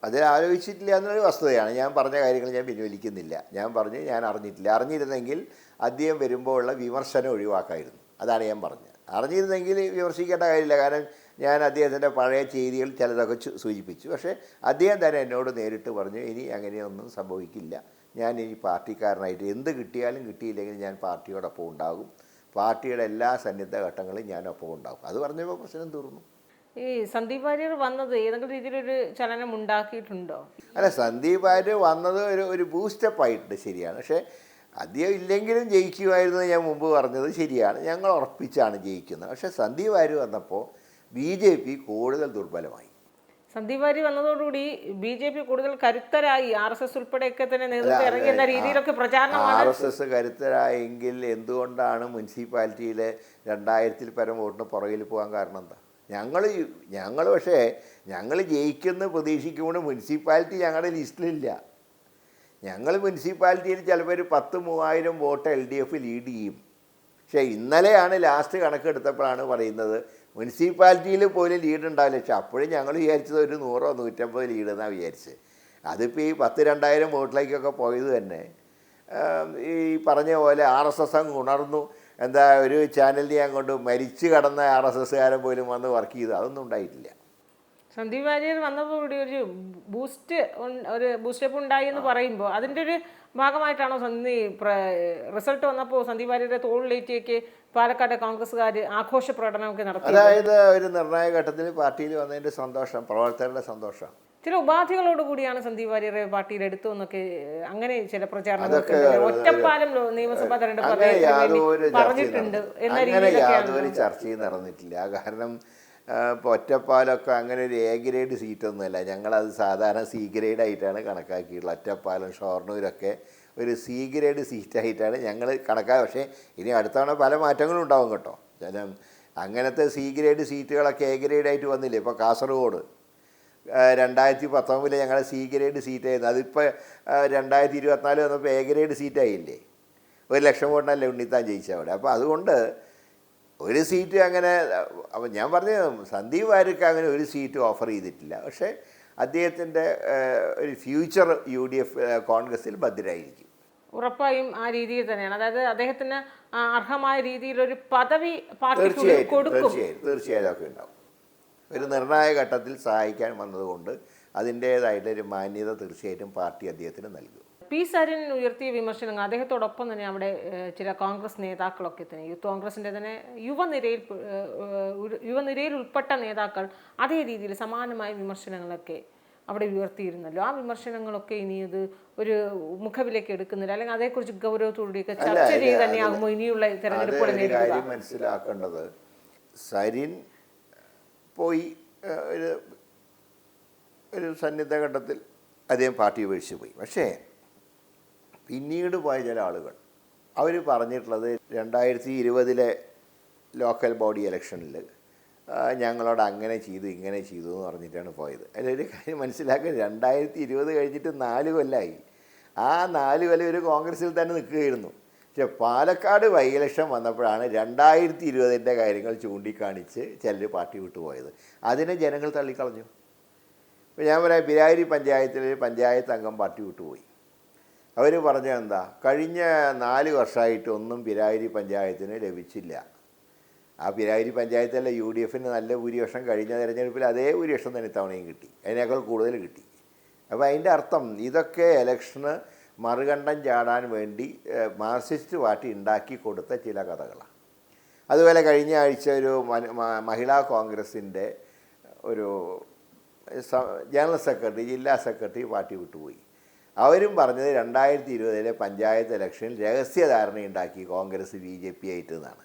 B: അതിൽ ആലോചിച്ചിട്ടില്ല എന്നൊരു വസ്തുതയാണ്. ഞാൻ പറഞ്ഞ കാര്യങ്ങൾ ഞാൻ പിൻവലിക്കുന്നില്ല. ഞാൻ അറിഞ്ഞിട്ടില്ല. അറിഞ്ഞിരുന്നെങ്കിൽ അദ്ദേഹം വരുമ്പോൾ ഉള്ള വിമർശനം ഒഴിവാക്കായിരുന്നു. അതാണ് ഞാൻ പറഞ്ഞത്. അറിഞ്ഞിരുന്നെങ്കിൽ വിമർശിക്കേണ്ട കാര്യമില്ല. കാരണം ഞാൻ അദ്ദേഹത്തിൻ്റെ പഴയ ചെയ്തികൾ ചിലതൊക്കെ സൂചിപ്പിച്ചു. പക്ഷേ അദ്ദേഹം തന്നെ എന്നോട് നേരിട്ട് പറഞ്ഞു ഇനി അങ്ങനെയൊന്നും സംഭവിക്കില്ല, ഞാൻ ഇനി പാർട്ടിക്കാരനായിട്ട് എന്ത് കിട്ടിയാലും കിട്ടിയില്ലെങ്കിൽ ഞാൻ പാർട്ടിയോടൊപ്പം ഉണ്ടാകും, പാർട്ടിയുടെ എല്ലാ സന്നിഗ്ധ ഘട്ടങ്ങളും ഞാനൊപ്പം ഉണ്ടാകും. അത് പറഞ്ഞപ്പോൾ പ്രശ്നം തീർന്നു.
A: ഈ സന്ദീപ് വാര്യർ വന്നത് ഏതെങ്കിലും രീതിയിലൊരു ചലനം ഉണ്ടാക്കിയിട്ടുണ്ടോ?
B: അല്ല, സന്ദീപ് വാര്യർ വന്നത് ഒരു ബൂസ്റ്റപ്പ് ആയിട്ടുണ്ട്, ശരിയാണ്. പക്ഷേ അദ്ദേഹം ഇല്ലെങ്കിലും ജയിക്കുമായിരുന്നു ഞാൻ മുമ്പ് പറഞ്ഞത് ശരിയാണ്. ഞങ്ങൾ ഉറപ്പിച്ചാണ് ജയിക്കുന്നത്. പക്ഷേ സന്ദീപ് വാര്യർ വന്നപ്പോൾ BJP കൂടുതൽ ദുർബലമായി.
A: സന്ദീപ് വാര്യർ വന്നതോടുകൂടി BJP കൂടുതൽ കരുത്തരായി, RSS ഉൾപ്പെടെയൊക്കെ തന്നെ നേതൃത്വം ഇറങ്ങിയെന്ന രീതിയിലൊക്കെ പ്രചാരണമാണ്.
B: RSS കരുത്തരായെങ്കിൽ എന്തുകൊണ്ടാണ് മുനിസിപ്പാലിറ്റിയിലെ 2000-ൽ പരം വോട്ടിന് പുറകിൽ പോകാൻ കാരണം എന്താ? ഞങ്ങൾ പക്ഷേ ഞങ്ങൾ ജയിക്കുന്ന പ്രതീക്ഷിക്കുമ്പോൾ മുനിസിപ്പാലിറ്റി ഞങ്ങളുടെ ലിസ്റ്റിലില്ല. ഞങ്ങൾ മുനിസിപ്പാലിറ്റിയിൽ ചിലപ്പോൾ ഒരു 10,000-3000 വോട്ട് LDF ലീഡ് ചെയ്യും. പക്ഷേ ഇന്നലെയാണ് ലാസ്റ്റ് കണക്കെടുത്തപ്പോഴാണ് പറയുന്നത് മുനിസിപ്പാലിറ്റിയിൽ പോലും ലീഡ് ഉണ്ടാവില്ല. പക്ഷെ അപ്പോഴും ഞങ്ങൾ വിചാരിച്ചത് ഒരു 100-150 ലീഡ് എന്നാണ് വിചാരിച്ചത്. അതിപ്പോൾ ഈ 10,000-2000 വോട്ടിലേക്കൊക്കെ പോയത് തന്നെ ഈ പറഞ്ഞ പോലെ RSS അങ്ങ് ഉണർന്നു. ഒരു ചാനലിൽ ഞാൻ കൊണ്ട് മരിച്ചു കടന്ന RSSകാരൻ പോലും വന്ന് വർക്ക് ചെയ്തു. അതൊന്നും ഉണ്ടായിട്ടില്ല.
A: സന്ദീപ് വാര്യർ വന്നപ്പോൾ ഒരു ബൂസ്റ്റപ്പ് ഉണ്ടായി എന്ന് പറയുമ്പോൾ അതിൻ്റെ ഒരു ഭാഗമായിട്ടാണോ റിസൾട്ട് വന്നപ്പോൾ സന്ദീപ് വാര്യരുടെ തോളിലേറ്റേക്ക് പാലക്കാട്ടെ കോൺഗ്രസ്സുകാർ ആഘോഷ പ്രകടനമൊക്കെ നടത്തി?
B: അതായത് ഒരു നിർണായക ഘട്ടത്തിൽ പാർട്ടിയിൽ വന്നതിൻ്റെ സന്തോഷം, പ്രവർത്തകരുടെ സന്തോഷം.
A: ചില ഉപാധികളോട് കൂടിയാണ് സന്ദീപ് വാര്യരെ പാർട്ടിയിൽ എടുത്തു എന്നൊക്കെ അങ്ങനെ ചില പ്രചാരണങ്ങളൊക്കെ ഒറ്റപ്പാലം നിയമസഭാ തെരഞ്ഞെടുപ്പ് പറഞ്ഞിട്ടുണ്ട് എന്ന രീതിയിലൊക്കെയാണ്.
B: യാതൊരു ചർച്ചയും നടന്നിട്ടില്ല. കാരണം ഇപ്പോൾ ഒറ്റപ്പാലമൊക്കെ അങ്ങനെ ഒരു എ ഗ്രേഡ് സീറ്റൊന്നുമല്ല, ഞങ്ങളത് സാധാരണ സി ഗ്രേഡ് ആയിട്ടാണ് കണക്കാക്കിയിട്ടുള്ളത്. ഒറ്റപ്പാലം ഷൊർണൂരൊക്കെ ഒരു സി ഗ്രേഡ് സീറ്റായിട്ടാണ് ഞങ്ങൾ കണക്കാക്കുക. പക്ഷേ ഇനി അടുത്ത തവണ പല മാറ്റങ്ങളും ഉണ്ടാവും കേട്ടോ. കാരണം അങ്ങനത്തെ സി ഗ്രേഡ് സീറ്റുകളൊക്കെ എ ഗ്രേഡായിട്ട് വന്നില്ലേ. ഇപ്പോൾ കാസർഗോഡ് 2019 ഞങ്ങളുടെ സി ഗ്രേഡ് സീറ്റായിരുന്നു. അതിപ്പോൾ 2024 വന്നപ്പോൾ എ ഗ്രേഡ് സീറ്റായില്ലേ. 1,00,000 വോട്ടിനല്ലേ ഉണ്ണിത്താൻ ജയിച്ചത് അവിടെ. അപ്പോൾ അതുകൊണ്ട് ഒരു സീറ്റ് അങ്ങനെ, അപ്പം ഞാൻ പറഞ്ഞ സന്ദീപ് വാര്യർക്ക് അങ്ങനെ ഒരു സീറ്റ് ഓഫർ ചെയ്തിട്ടില്ല. പക്ഷേ അദ്ദേഹത്തിൻ്റെ ഒരു ഫ്യൂച്ചർ UDF കോൺഗ്രസ്സിൽ ഭദ്രമായിരിക്കും.
A: ഉറപ്പായും ആ രീതിയിൽ തന്നെയാണ്. അതായത് അദ്ദേഹത്തിന് അർഹമായ രീതിയിലൊരു പദവി പാർട്ടി കൊടുക്കും.
B: തീർച്ചയായും ഒക്കെ ഉണ്ടാവും. ഒരു നിർണായക ഘട്ടത്തിൽ സഹായിക്കാൻ വന്നതുകൊണ്ട് അതിൻ്റേതായിട്ടൊരു മാന്യത തീർച്ചയായിട്ടും പാർട്ടി അദ്ദേഹത്തിന് നൽകും.
A: പി സരിൻ ഉയർത്തിയ വിമർശനങ്ങൾ, അദ്ദേഹത്തോടൊപ്പം തന്നെ അവിടെ ചില കോൺഗ്രസ് നേതാക്കളൊക്കെ തന്നെ, യൂത്ത് കോൺഗ്രസിൻ്റെ തന്നെ യുവനിരയിൽ ഉൾപ്പെട്ട നേതാക്കൾ അതേ രീതിയിൽ സമാനമായ വിമർശനങ്ങളൊക്കെ അവിടെ ഉയർത്തിയിരുന്നല്ലോ. ആ വിമർശനങ്ങളൊക്കെ ഇനി അത് ഒരു മുഖവിലേക്ക് എടുക്കുന്നില്ല, അല്ലെങ്കിൽ അതേക്കുറിച്ച് ഗൗരവത്തോടെയൊക്കെ ചർച്ച ചെയ്ത് തന്നെയാകുമോ ഇനിയുള്ള തെരഞ്ഞെടുപ്പുകൾ നേരിടുക?
B: മനസ്സിലാക്കേണ്ടത്, സരിൻ പോയി ഒരു സന്നിഗ്ധ ഘട്ടത്തിൽ അദ്ദേഹം പാർട്ടി ഉപേക്ഷിച്ച് പോയി. പക്ഷേ പിന്നീട് പോയ ചില ആളുകൾ അവർ പറഞ്ഞിട്ടുള്ളത് 2020 ലോക്കൽ ബോഡി ഇലക്ഷനിൽ ഞങ്ങളോട് അങ്ങനെ ചെയ്തു ഇങ്ങനെ ചെയ്തു എന്ന് പറഞ്ഞിട്ടാണ് പോയത്. അതിലൊരു കാര്യം മനസ്സിലാക്കുക, 2020 കഴിഞ്ഞിട്ട് 4 കൊല്ലമായി. ആ 4 കൊല്ലം ഒരു കോൺഗ്രസ്സിൽ തന്നെ നിൽക്കുകയായിരുന്നു. പക്ഷെ പാലക്കാട് ബൈ ഇലക്ഷൻ വന്നപ്പോഴാണ് 2020 കാര്യങ്ങൾ ചൂണ്ടിക്കാണിച്ച് ചിലർ പാർട്ടി വിട്ടുപോയത്. അതിനെ ജനങ്ങൾ തള്ളിക്കളഞ്ഞു. ഇപ്പോൾ ഞാൻ പറയാം, പിരായിരി പഞ്ചായത്തിൽ പഞ്ചായത്ത് അംഗം പാർട്ടി വിട്ടുപോയി. അവർ പറഞ്ഞത് എന്താ, കഴിഞ്ഞ 4 വർഷമായിട്ട് ഒന്നും പിരായിരി പഞ്ചായത്തിന് ലഭിച്ചില്ല. ആ പിരായിരി പഞ്ചായത്തല്ല, UDFന് നല്ല ഭൂരിപക്ഷം കഴിഞ്ഞ തെരഞ്ഞെടുപ്പിൽ അതേ ഭൂരിപക്ഷം തന്നെ ഇത്തവണയും കിട്ടി, അതിനേക്കാൾ കൂടുതൽ കിട്ടി. അപ്പോൾ അതിൻ്റെ അർത്ഥം ഇതൊക്കെ ഇലക്ഷന് മറുകണ്ഠം ചാടാൻ വേണ്ടി മാർക്സിസ്റ്റ് പാർട്ടി ഉണ്ടാക്കി കൊടുത്ത ചില കഥകളാണ്. അതുപോലെ കഴിഞ്ഞ ആഴ്ച ഒരു മഹിളാ കോൺഗ്രസിൻ്റെ ഒരു ജനറൽ സെക്രട്ടറി, ജില്ലാ സെക്രട്ടറി പാർട്ടി വിട്ടുപോയി. അവരും പറഞ്ഞത് 2020 പഞ്ചായത്ത് ഇലക്ഷനിൽ രഹസ്യധാരണയുണ്ടാക്കി കോൺഗ്രസ് BJP ആയിട്ട് എന്നാണ്.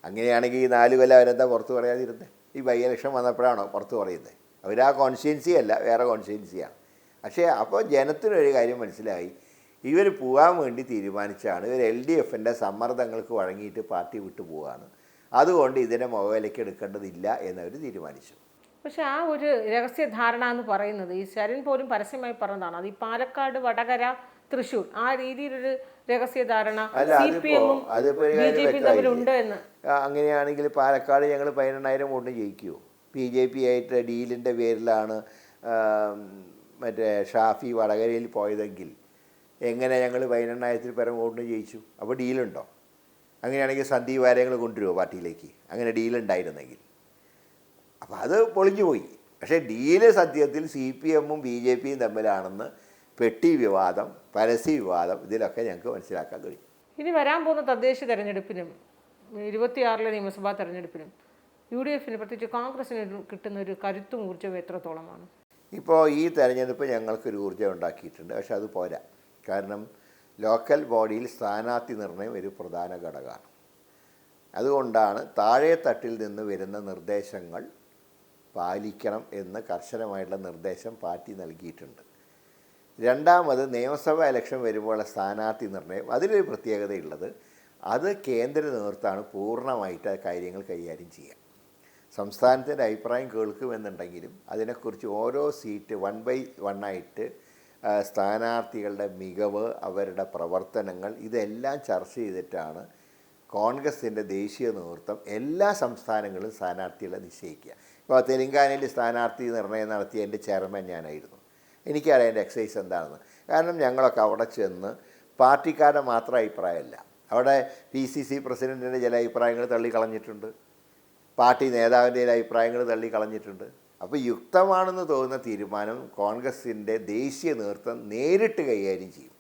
B: അങ്ങനെയാണെങ്കിൽ ഈ 4 കൊല്ലം അവരെന്താ പുറത്ത് പറയാതിരുന്നത്? ഈ ബൈ ഇലക്ഷൻ വന്നപ്പോഴാണോ പുറത്ത് പറയുന്നത്? അവരാ കോൺസ്റ്റിറ്റ്യുവൻസി അല്ല, വേറെ കോൺസ്റ്റിറ്റ്യുവൻസിയാണ്. പക്ഷേ അപ്പോൾ ജനത്തിനൊരു കാര്യം മനസ്സിലായി, ഇവർ പോകാൻ വേണ്ടി തീരുമാനിച്ചാണ്, ഇവർ LDFൻ്റെ സമ്മർദ്ദങ്ങൾക്ക് വഴങ്ങിയിട്ട് പാർട്ടി വിട്ടു പോവുകയാണ്, അതുകൊണ്ട് ഇതിനെ മുഖവിലയ്ക്ക് എടുക്കേണ്ടതില്ല എന്നവർ തീരുമാനിച്ചു.
A: പക്ഷെ ആ ഒരു രഹസ്യധാരണ എന്ന് പറയുന്നത് ഈ സരിൻ പോലും പരസ്യമായി പറഞ്ഞതാണ്. അത് ഈ പാലക്കാട്, വടകര, തൃശ്ശൂർ ആ രീതിയിലൊരു രഹസ്യധാരണ CPM-ഉം BJP-യും തമ്മിലുണ്ട് എന്ന്.
B: അങ്ങനെയാണെങ്കിൽ പാലക്കാട് ഞങ്ങൾ 18,000 വോട്ടിന് ജയിക്കുമോ? BJP ആയിട്ട് ഡീലിൻ്റെ പേരിലാണ് മറ്റേ ഷാഫി വടകരയിൽ പോയതെങ്കിൽ എങ്ങനെ ഞങ്ങൾ 18,000 പരം വോട്ടിന് ജയിച്ചു? അപ്പോൾ ഡീലുണ്ടോ? അങ്ങനെയാണെങ്കിൽ സന്ദീപ് വാര്യങ്ങൾ കൊണ്ടുവരുമോ പാർട്ടിയിലേക്ക്, അങ്ങനെ ഡീലുണ്ടായിരുന്നെങ്കിൽ? അപ്പോൾ അത് പൊളിഞ്ഞു പോയി. പക്ഷേ ഡീല് സത്യത്തിൽ CPM-ഉം BJP-യും തമ്മിലാണെന്ന് പെട്ടി വിവാദം, പരസ്യ വിവാദം, ഇതിലൊക്കെ ഞങ്ങൾക്ക് മനസ്സിലാക്കാൻ കഴിയും.
A: ഇനി വരാൻ പോകുന്ന തദ്ദേശ തെരഞ്ഞെടുപ്പിനും 26 നിയമസഭാ തെരഞ്ഞെടുപ്പിനും UDFന്, പ്രത്യേകിച്ച് കോൺഗ്രസിന് കിട്ടുന്ന ഒരു കരുത്തും ഊർജ്ജവും എത്രത്തോളമാണ്?
B: ഇപ്പോൾ ഈ തെരഞ്ഞെടുപ്പ് ഞങ്ങൾക്കൊരു ഊർജ്ജം ഉണ്ടാക്കിയിട്ടുണ്ട്. പക്ഷെ അത് പോരാ. കാരണം ലോക്കൽ ബോഡിയിൽ സ്ഥാനാർത്ഥി നിർണയം ഒരു പ്രധാന ഘടകമാണ്. അതുകൊണ്ടാണ് താഴെ തട്ടിൽ നിന്ന് വരുന്ന നിർദ്ദേശങ്ങൾ പാലിക്കണം എന്ന് കർശനമായിട്ടുള്ള നിർദ്ദേശം പാർട്ടി നൽകിയിട്ടുണ്ട്. രണ്ടാമത്, നിയമസഭാ ഇലക്ഷൻ വരുമ്പോഴുള്ള സ്ഥാനാർത്ഥി നിർണയം, അതിലൊരു പ്രത്യേകതയുള്ളത്, അത് കേന്ദ്ര നേതൃത്വമാണ് പൂർണ്ണമായിട്ട് ആ കാര്യങ്ങൾ കൈകാര്യം ചെയ്യുക. സംസ്ഥാനത്തിൻ്റെ അഭിപ്രായം കേൾക്കുമെന്നുണ്ടെങ്കിലും അതിനെക്കുറിച്ച് ഓരോ സീറ്റ് 1/1 ആയിട്ട് സ്ഥാനാർത്ഥികളുടെ മികവ്, അവരുടെ പ്രവർത്തനങ്ങൾ, ഇതെല്ലാം ചർച്ച ചെയ്തിട്ടാണ് കോൺഗ്രസിൻ്റെ ദേശീയ നേതൃത്വം എല്ലാ സംസ്ഥാനങ്ങളിലും സ്ഥാനാർത്ഥികളെ നിശ്ചയിക്കുക. ഇപ്പോൾ തെലങ്കാനയിൽ സ്ഥാനാർത്ഥി നിർണയം നടത്തിയ എൻ്റെ ചെയർമാൻ ഞാനായിരുന്നു. എനിക്കറിയാം എൻ്റെ എക്സസൈസ് എന്താണെന്ന്. കാരണം ഞങ്ങളൊക്കെ അവിടെ ചെന്ന് പാർട്ടിക്കാരുടെ മാത്രം അഭിപ്രായമല്ല, അവിടെ PCC പ്രസിഡൻറ്റിൻ്റെ ചില അഭിപ്രായങ്ങൾ തള്ളിക്കളഞ്ഞിട്ടുണ്ട്, പാർട്ടി നേതാവിൻ്റെ ചില അഭിപ്രായങ്ങൾ തള്ളിക്കളഞ്ഞിട്ടുണ്ട്. അപ്പോൾ യുക്തമാണെന്ന് തോന്നുന്ന തീരുമാനം കോൺഗ്രസിൻ്റെ ദേശീയ നേതൃത്വം നേരിട്ട് കൈകാര്യം ചെയ്യും.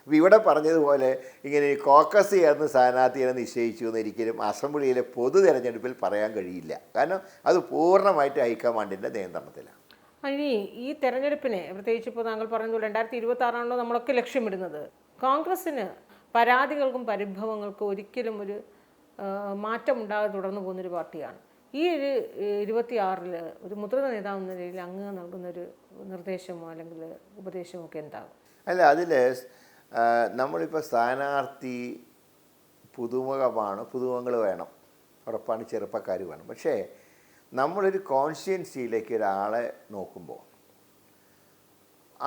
B: അപ്പോൾ ഇവിടെ പറഞ്ഞതുപോലെ ഇങ്ങനെ കോക്കസ് ചേർന്ന് സ്ഥാനാർത്ഥികളെ നിശ്ചയിച്ചു എന്നൊരിക്കലും അസംബ്ലിയിലെ പൊതു തെരഞ്ഞെടുപ്പിൽ പറയാൻ കഴിയില്ല. കാരണം അത് പൂർണ്ണമായിട്ട് ഹൈക്കമാൻഡിൻ്റെ നിയന്ത്രണത്തിലാണ്.
A: ഇനി ഈ തെരഞ്ഞെടുപ്പിനെ, പ്രത്യേകിച്ച് ഇപ്പോൾ താങ്കൾ പറയുന്നത് 2026 നമ്മളൊക്കെ ലക്ഷ്യമിടുന്നത്, കോൺഗ്രസ്സിന് പരാതികൾക്കും പരിഭവങ്ങൾക്കും ഒരിക്കലും ഒരു മാറ്റമുണ്ടാകാതെ തുടർന്നു പോകുന്നൊരു പാർട്ടിയാണ്. ഈ ഒരു 26-ൽ ഒരു മുതിർന്ന നേതാവ് എന്ന നിലയിൽ അങ്ങ് നൽകുന്നൊരു നിർദ്ദേശമോ അല്ലെങ്കിൽ ഉപദേശമോ ഒക്കെ എന്താകും?
B: അല്ല, അതിൽ നമ്മളിപ്പോൾ സ്ഥാനാർത്ഥി പുതുമുഖങ്ങൾ വേണം, ഉറപ്പാണ്, ചെറുപ്പക്കാർ വേണം. പക്ഷേ നമ്മളൊരു കോൺസ്റ്റിറ്റ്യുവൻസിയിലേക്ക് ഒരാളെ നോക്കുമ്പോൾ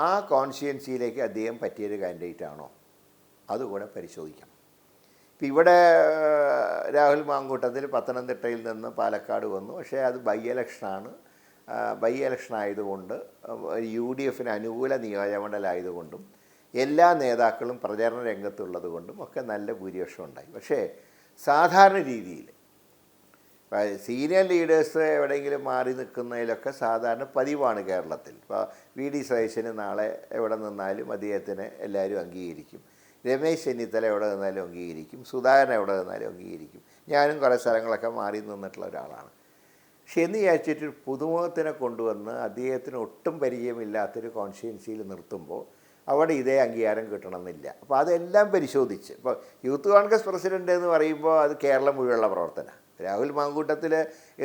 B: ആ കോൺസ്റ്റിറ്റ്യുവൻസിയിലേക്ക് അദ്ദേഹം പറ്റിയൊരു കാൻഡിഡേറ്റ് ആണോ അതുകൂടെ പരിശോധിക്കണം. ഇപ്പം ഇവിടെ രാഹുൽ മാങ്കൂട്ടത്തിൽ പത്തനംതിട്ടയിൽ നിന്ന് പാലക്കാട് വന്നു. പക്ഷേ അത് ബൈ ഇലക്ഷനാണ്. ബൈ ഇലക്ഷൻ ആയതുകൊണ്ട് UDF അനുകൂല നിയോജകമണ്ഡലമായതുകൊണ്ടും എല്ലാ നേതാക്കളും പ്രചരണ രംഗത്തുള്ളത് കൊണ്ടും ഒക്കെ നല്ല ഭൂരിപക്ഷം ഉണ്ടായി. പക്ഷേ സാധാരണ രീതിയിൽ സീനിയർ ലീഡേഴ്സ് എവിടെയെങ്കിലും മാറി നിൽക്കുന്നതിലൊക്കെ സാധാരണ പതിവാണ് കേരളത്തിൽ. ഇപ്പോൾ VD സതീശന് നാളെ എവിടെ നിന്നാലും അദ്ദേഹത്തിന് എല്ലാവരും അംഗീകരിക്കും. രമേശ് ചെന്നിത്തല എവിടെ നിന്നാലും അംഗീകരിക്കും. സുധാകരൻ എവിടെ നിന്നാലും അംഗീകരിക്കും. ഞാനും കുറേ സ്ഥലങ്ങളൊക്കെ മാറി നിന്നിട്ടുള്ള ഒരാളാണ്. പക്ഷെ എന്ന് വിചാരിച്ചിട്ട് പുതുമുഖത്തിനെ കൊണ്ടുവന്ന് അദ്ദേഹത്തിന് ഒട്ടും പരിചയമില്ലാത്തൊരു കോൺസ്റ്റിറ്റ്യുവൻസിയിൽ നിർത്തുമ്പോൾ അവിടെ ഇതേ അംഗീകാരം കിട്ടണമെന്നില്ല. അപ്പോൾ അതെല്ലാം പരിശോധിച്ച്, ഇപ്പോൾ യൂത്ത് കോൺഗ്രസ് പ്രസിഡൻ്റ് എന്ന് പറയുമ്പോൾ അത് കേരളം മുഴുവനുള്ള പ്രവർത്തനമാണ്. രാഹുൽ മാങ്കൂട്ടത്തിൽ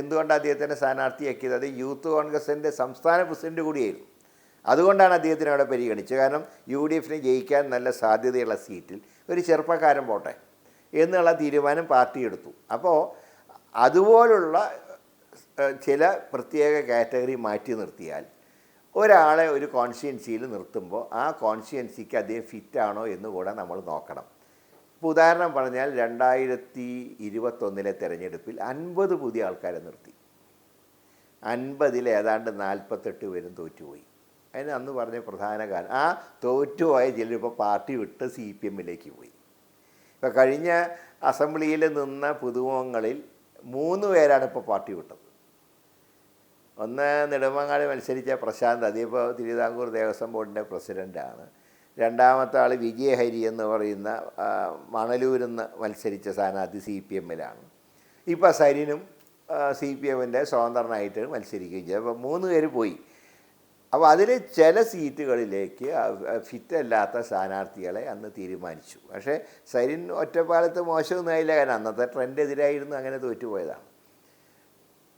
B: എന്തുകൊണ്ടാണ് അദ്ദേഹത്തിൻ്റെ സ്ഥാനാർത്ഥിയാക്കിയത്? അത് യൂത്ത് കോൺഗ്രസിൻ്റെ സംസ്ഥാന പ്രസിഡന്റ് കൂടിയായിരുന്നു. അതുകൊണ്ടാണ് അദ്ദേഹത്തിന് അവിടെ പരിഗണിച്ചത്. കാരണം UDF ജയിക്കാൻ നല്ല സാധ്യതയുള്ള സീറ്റിൽ ഒരു ചെറുപ്പക്കാരൻ പോട്ടെ എന്നുള്ള തീരുമാനം പാർട്ടി എടുത്തു. അപ്പോൾ അതുപോലുള്ള ചില പ്രത്യേക കാറ്റഗറി മാറ്റി നിർത്തിയാൽ ഒരാളെ ഒരു കോൺസ്റ്റിറ്റ്യുവൻസിയിൽ നിർത്തുമ്പോൾ ആ കോൺസ്റ്റിറ്റ്യുവൻസിക്ക് അദ്ദേഹം ഫിറ്റാണോ എന്ന് കൂടെ നമ്മൾ നോക്കണം. ഇപ്പോൾ ഉദാഹരണം പറഞ്ഞാൽ 2021 തെരഞ്ഞെടുപ്പിൽ 50 പുതിയ ആൾക്കാരെ നിർത്തി. 50-ൽ ഏതാണ്ട് 48 പേരും തോറ്റുപോയി. അതിന് അന്ന് പറഞ്ഞ പ്രധാന കാരണം ആ തോറ്റുപോയ ചിലരിപ്പോൾ പാർട്ടി വിട്ട് CPM-ലേക്ക് പോയി. ഇപ്പോൾ കഴിഞ്ഞ അസംബ്ലിയിൽ നിന്ന പുതുമുഖങ്ങളിൽ 3 പേരാണ് ഇപ്പോൾ പാർട്ടി വിട്ടത്. ഒന്ന് നെടുമങ്ങാട് മത്സരിച്ച പ്രശാന്ത്, അതിപ്പോൾ തിരുവിതാംകൂർ ദേവസ്വം ബോർഡിൻ്റെ പ്രസിഡൻ്റാണ്. രണ്ടാമത്തെ ആൾ വിജയഹരി എന്ന് പറയുന്ന മണലൂരിൽ നിന്ന് മത്സരിച്ച സ്ഥാനാർത്ഥി CPM-ലാണ്. ഇപ്പോൾ സരിനും CPM-ൻ്റെ സ്വതന്ത്രനായിട്ട് മത്സരിക്കുകയും ചെയ്തു. അപ്പോൾ 3 പേര് പോയി. അപ്പോൾ അതിൽ ചില സീറ്റുകളിലേക്ക് ഫിറ്റല്ലാത്ത സ്ഥാനാർത്ഥികളെ അന്ന് തീരുമാനിച്ചു. പക്ഷേ സരിൻ ഒറ്റപ്പാലത്ത് മോശമൊന്നും ആയില്ല, കാരണം അന്നത്തെ ട്രെൻഡ് എതിരായിരുന്നു, അങ്ങനെ തോറ്റുപോയതാണ്.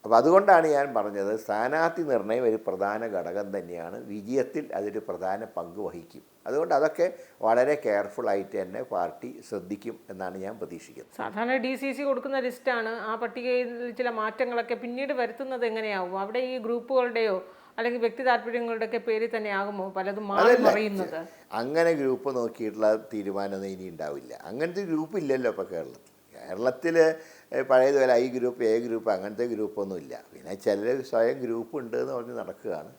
B: അപ്പോൾ അതുകൊണ്ടാണ് ഞാൻ പറഞ്ഞത്, സ്ഥാനാർത്ഥി നിർണയം ഒരു പ്രധാന ഘടകം തന്നെയാണ്. വിജയത്തിൽ അതൊരു പ്രധാന പങ്ക് വഹിക്കും. അതുകൊണ്ട് അതൊക്കെ വളരെ കെയർഫുള്ളായിട്ട് തന്നെ പാർട്ടി ശ്രദ്ധിക്കും എന്നാണ് ഞാൻ പ്രതീക്ഷിക്കുന്നത്.
A: സാധാരണ DCC കൊടുക്കുന്ന ലിസ്റ്റാണ്. ആ പട്ടികയിൽ ചില മാറ്റങ്ങളൊക്കെ പിന്നീട് വരുത്തുന്നത് എങ്ങനെയാവും? അവിടെ ഈ ഗ്രൂപ്പുകളുടെയോ അല്ലെങ്കിൽ വ്യക്തി താല്പര്യങ്ങളുടെയൊക്കെ പേരിൽ തന്നെ ആകുമോ പലതും മാറി മറിയുന്നത്?
B: അങ്ങനെ ഗ്രൂപ്പ് നോക്കിയിട്ടുള്ള തീരുമാനമൊന്നും ഇനി ഉണ്ടാവില്ല. അങ്ങനത്തെ ഗ്രൂപ്പ് ഇല്ലല്ലോ ഇപ്പോൾ കേരളത്തിൽ. പഴയതുപോലെ I ഗ്രൂപ്പ് A ഗ്രൂപ്പ് അങ്ങനത്തെ ഗ്രൂപ്പൊന്നുമില്ല. പിന്നെ ചിലർ സ്വയം ഗ്രൂപ്പ് ഉണ്ട് എന്ന് പറഞ്ഞ് നടക്കുകയാണ്.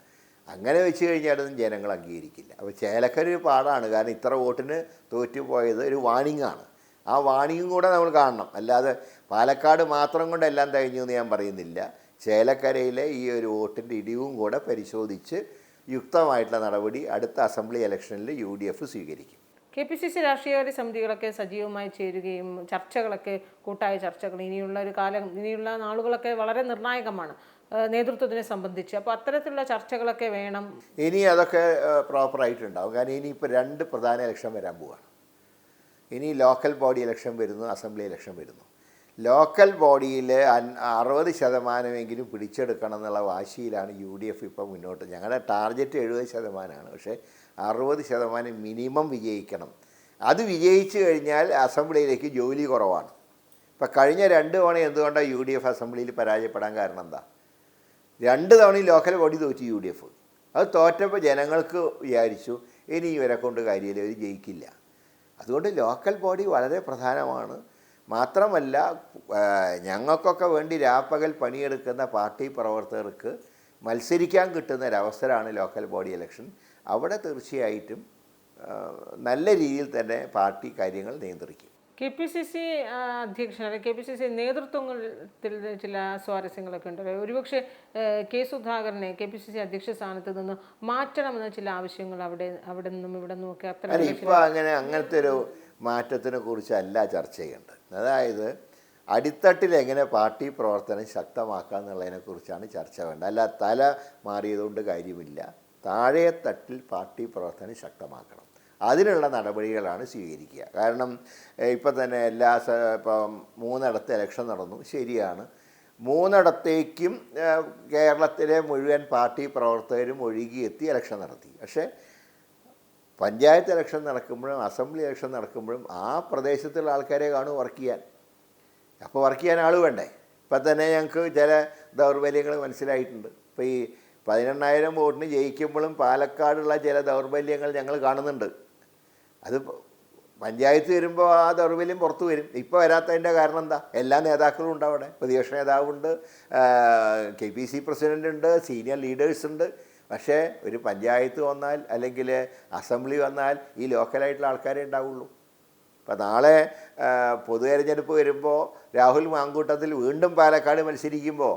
B: അങ്ങനെ വെച്ച് കഴിഞ്ഞാലൊന്നും ജനങ്ങൾ അംഗീകരിക്കില്ല. അപ്പോൾ ചേലക്കര പാടാണ്, കാരണം ഇത്ര വോട്ടിന് തോറ്റുപോയത് ഒരു വാണിംഗാണ്. ആ വാണിംഗും കൂടെ നമ്മൾ കാണണം. അല്ലാതെ പാലക്കാട് മാത്രം കൊണ്ട് എല്ലാം കഴിഞ്ഞു എന്ന് ഞാൻ പറയുന്നില്ല. ചേലക്കരയിലെ ഈ ഒരു വോട്ടിൻ്റെ ഇടിവും കൂടെ പരിശോധിച്ച് യുക്തമായിട്ടുള്ള നടപടി അടുത്ത അസംബ്ലി ഇലക്ഷനിൽ UDF സ്വീകരിക്കും.
A: KPCC രാഷ്ട്രീയകാര്യ സമിതികളൊക്കെ സജീവമായി ചേരുകയും ചർച്ചകളൊക്കെ, കൂട്ടായ ചർച്ചകൾ ഇനിയുള്ള നാളുകളൊക്കെ വളരെ നിർണായകമാണ് നേതൃത്വത്തിനെ സംബന്ധിച്ച്. അപ്പോൾ അത്തരത്തിലുള്ള ചർച്ചകളൊക്കെ വേണം.
B: ഇനി അതൊക്കെ പ്രോപ്പറായിട്ടുണ്ടാവും. കാരണം ഇനിയിപ്പോൾ 2 പ്രധാന ഇലക്ഷൻ വരാൻ പോവുകയാണ്. ഇനി ലോക്കൽ ബോഡി ഇലക്ഷൻ വരുന്നു, അസംബ്ലി ഇലക്ഷൻ വരുന്നു. ലോക്കൽ ബോഡിയിൽ 60% പിടിച്ചെടുക്കണം എന്നുള്ള വാശിയിലാണ് UDF ഇപ്പോൾ മുന്നോട്ട്. ഞങ്ങളുടെ ടാർഗറ്റ് 70%, പക്ഷേ 60% മിനിമം വിജയിക്കണം. അത് വിജയിച്ചു കഴിഞ്ഞാൽ അസംബ്ലിയിലേക്ക് ജോലി കുറവാണ്. ഇപ്പം കഴിഞ്ഞ 2 തവണ എന്തുകൊണ്ടാണ് UDF അസംബ്ലിയിൽ പരാജയപ്പെടാൻ കാരണം എന്താ? 2 തവണയും ലോക്കൽ ബോഡി തോറ്റു UDF. അത് തോറ്റപ്പോൾ ജനങ്ങൾക്ക് വിചാരിച്ചു ഇനി ഇവരെ കൊണ്ട് കാര്യമില്ല, ഇവർ ജയിക്കില്ല. അതുകൊണ്ട് ലോക്കൽ ബോഡി വളരെ പ്രധാനമാണ്. മാത്രമല്ല, ഞങ്ങൾക്കൊക്കെ വേണ്ടി രാപ്പകൽ പണിയെടുക്കുന്ന പാർട്ടി പ്രവർത്തകർക്ക് മത്സരിക്കാൻ കിട്ടുന്നൊരവസരമാണ് ലോക്കൽ ബോഡി ഇലക്ഷൻ. അവിടെ തീർച്ചയായിട്ടും നല്ല രീതിയിൽ തന്നെ പാർട്ടി കാര്യങ്ങൾ നിയന്ത്രിക്കും.
A: KPCC അധ്യക്ഷൻ അല്ലെങ്കിൽ KPCC നേതൃത്വത്തിൽ ചില സ്വാരസ്യങ്ങളൊക്കെ ഉണ്ടല്ലോ. ഒരുപക്ഷെ K സുധാകരനെ KPCC അധ്യക്ഷ സ്ഥാനത്ത് നിന്ന് മാറ്റണമെന്ന ചില ആവശ്യങ്ങൾ അവിടെ നിന്നും ഇവിടെ നിന്നൊക്കെ അത്ര
B: ഇപ്പോൾ അങ്ങനത്തെ ഒരു മാറ്റത്തിനെ കുറിച്ചല്ല ചർച്ച ചെയ്യേണ്ടത്. അതായത് അടിത്തട്ടിൽ എങ്ങനെ പാർട്ടി പ്രവർത്തനം ശക്തമാക്കുക എന്നുള്ളതിനെക്കുറിച്ചാണ് ചർച്ച വേണ്ടത്. അല്ല തല മാറിയതുകൊണ്ട് കാര്യമില്ല. താഴെ തട്ടിൽ പാർട്ടി പ്രവർത്തനം ശക്തമാക്കണം. അതിനുള്ള നടപടികളാണ് സ്വീകരിക്കുക. കാരണം ഇപ്പം തന്നെ ഇപ്പം 3 ഇലക്ഷൻ നടന്നു, ശരിയാണ്. മൂന്നിടത്തേക്കും കേരളത്തിലെ മുഴുവൻ പാർട്ടി പ്രവർത്തകരും ഒഴുകിയെത്തി ഇലക്ഷൻ നടത്തി. പക്ഷേ പഞ്ചായത്ത് ഇലക്ഷൻ നടക്കുമ്പോഴും അസംബ്ലി ഇലക്ഷൻ നടക്കുമ്പോഴും ആ പ്രദേശത്തുള്ള ആൾക്കാരെ കാണും വർക്ക് ചെയ്യാൻ. അപ്പോൾ വർക്ക് ചെയ്യാൻ ആൾ വേണ്ടേ? ഇപ്പം തന്നെ ഞങ്ങൾക്ക് ചില ദൗർബല്യങ്ങൾ മനസ്സിലായിട്ടുണ്ട്. ഇപ്പോൾ ഈ 18,000 വോട്ടിന് ജയിക്കുമ്പോഴും പാലക്കാടുള്ള ചില ദൗർബല്യങ്ങൾ ഞങ്ങൾ കാണുന്നുണ്ട്. അത് പഞ്ചായത്ത് വരുമ്പോൾ ആ ദൗർബല്യം പുറത്തു വരും. ഇപ്പോൾ വരാത്തതിൻ്റെ കാരണം എന്താ? എല്ലാ നേതാക്കളും ഉണ്ട് അവിടെ. പ്രതിപക്ഷ നേതാവുണ്ട്, KPC പ്രസിഡൻ്റ് ഉണ്ട്, സീനിയർ ലീഡേഴ്സ് ഉണ്ട്. പക്ഷേ ഒരു പഞ്ചായത്ത് വന്നാൽ അല്ലെങ്കിൽ അസംബ്ലി വന്നാൽ ഈ ലോക്കലായിട്ടുള്ള ആൾക്കാരെ ഉണ്ടാവുള്ളൂ. അപ്പോൾ നാളെ പൊതു തെരഞ്ഞെടുപ്പ് വരുമ്പോൾ രാഹുൽ മാങ്കൂട്ടത്തിൽ വീണ്ടും പാലക്കാട് മത്സരിക്കുമ്പോൾ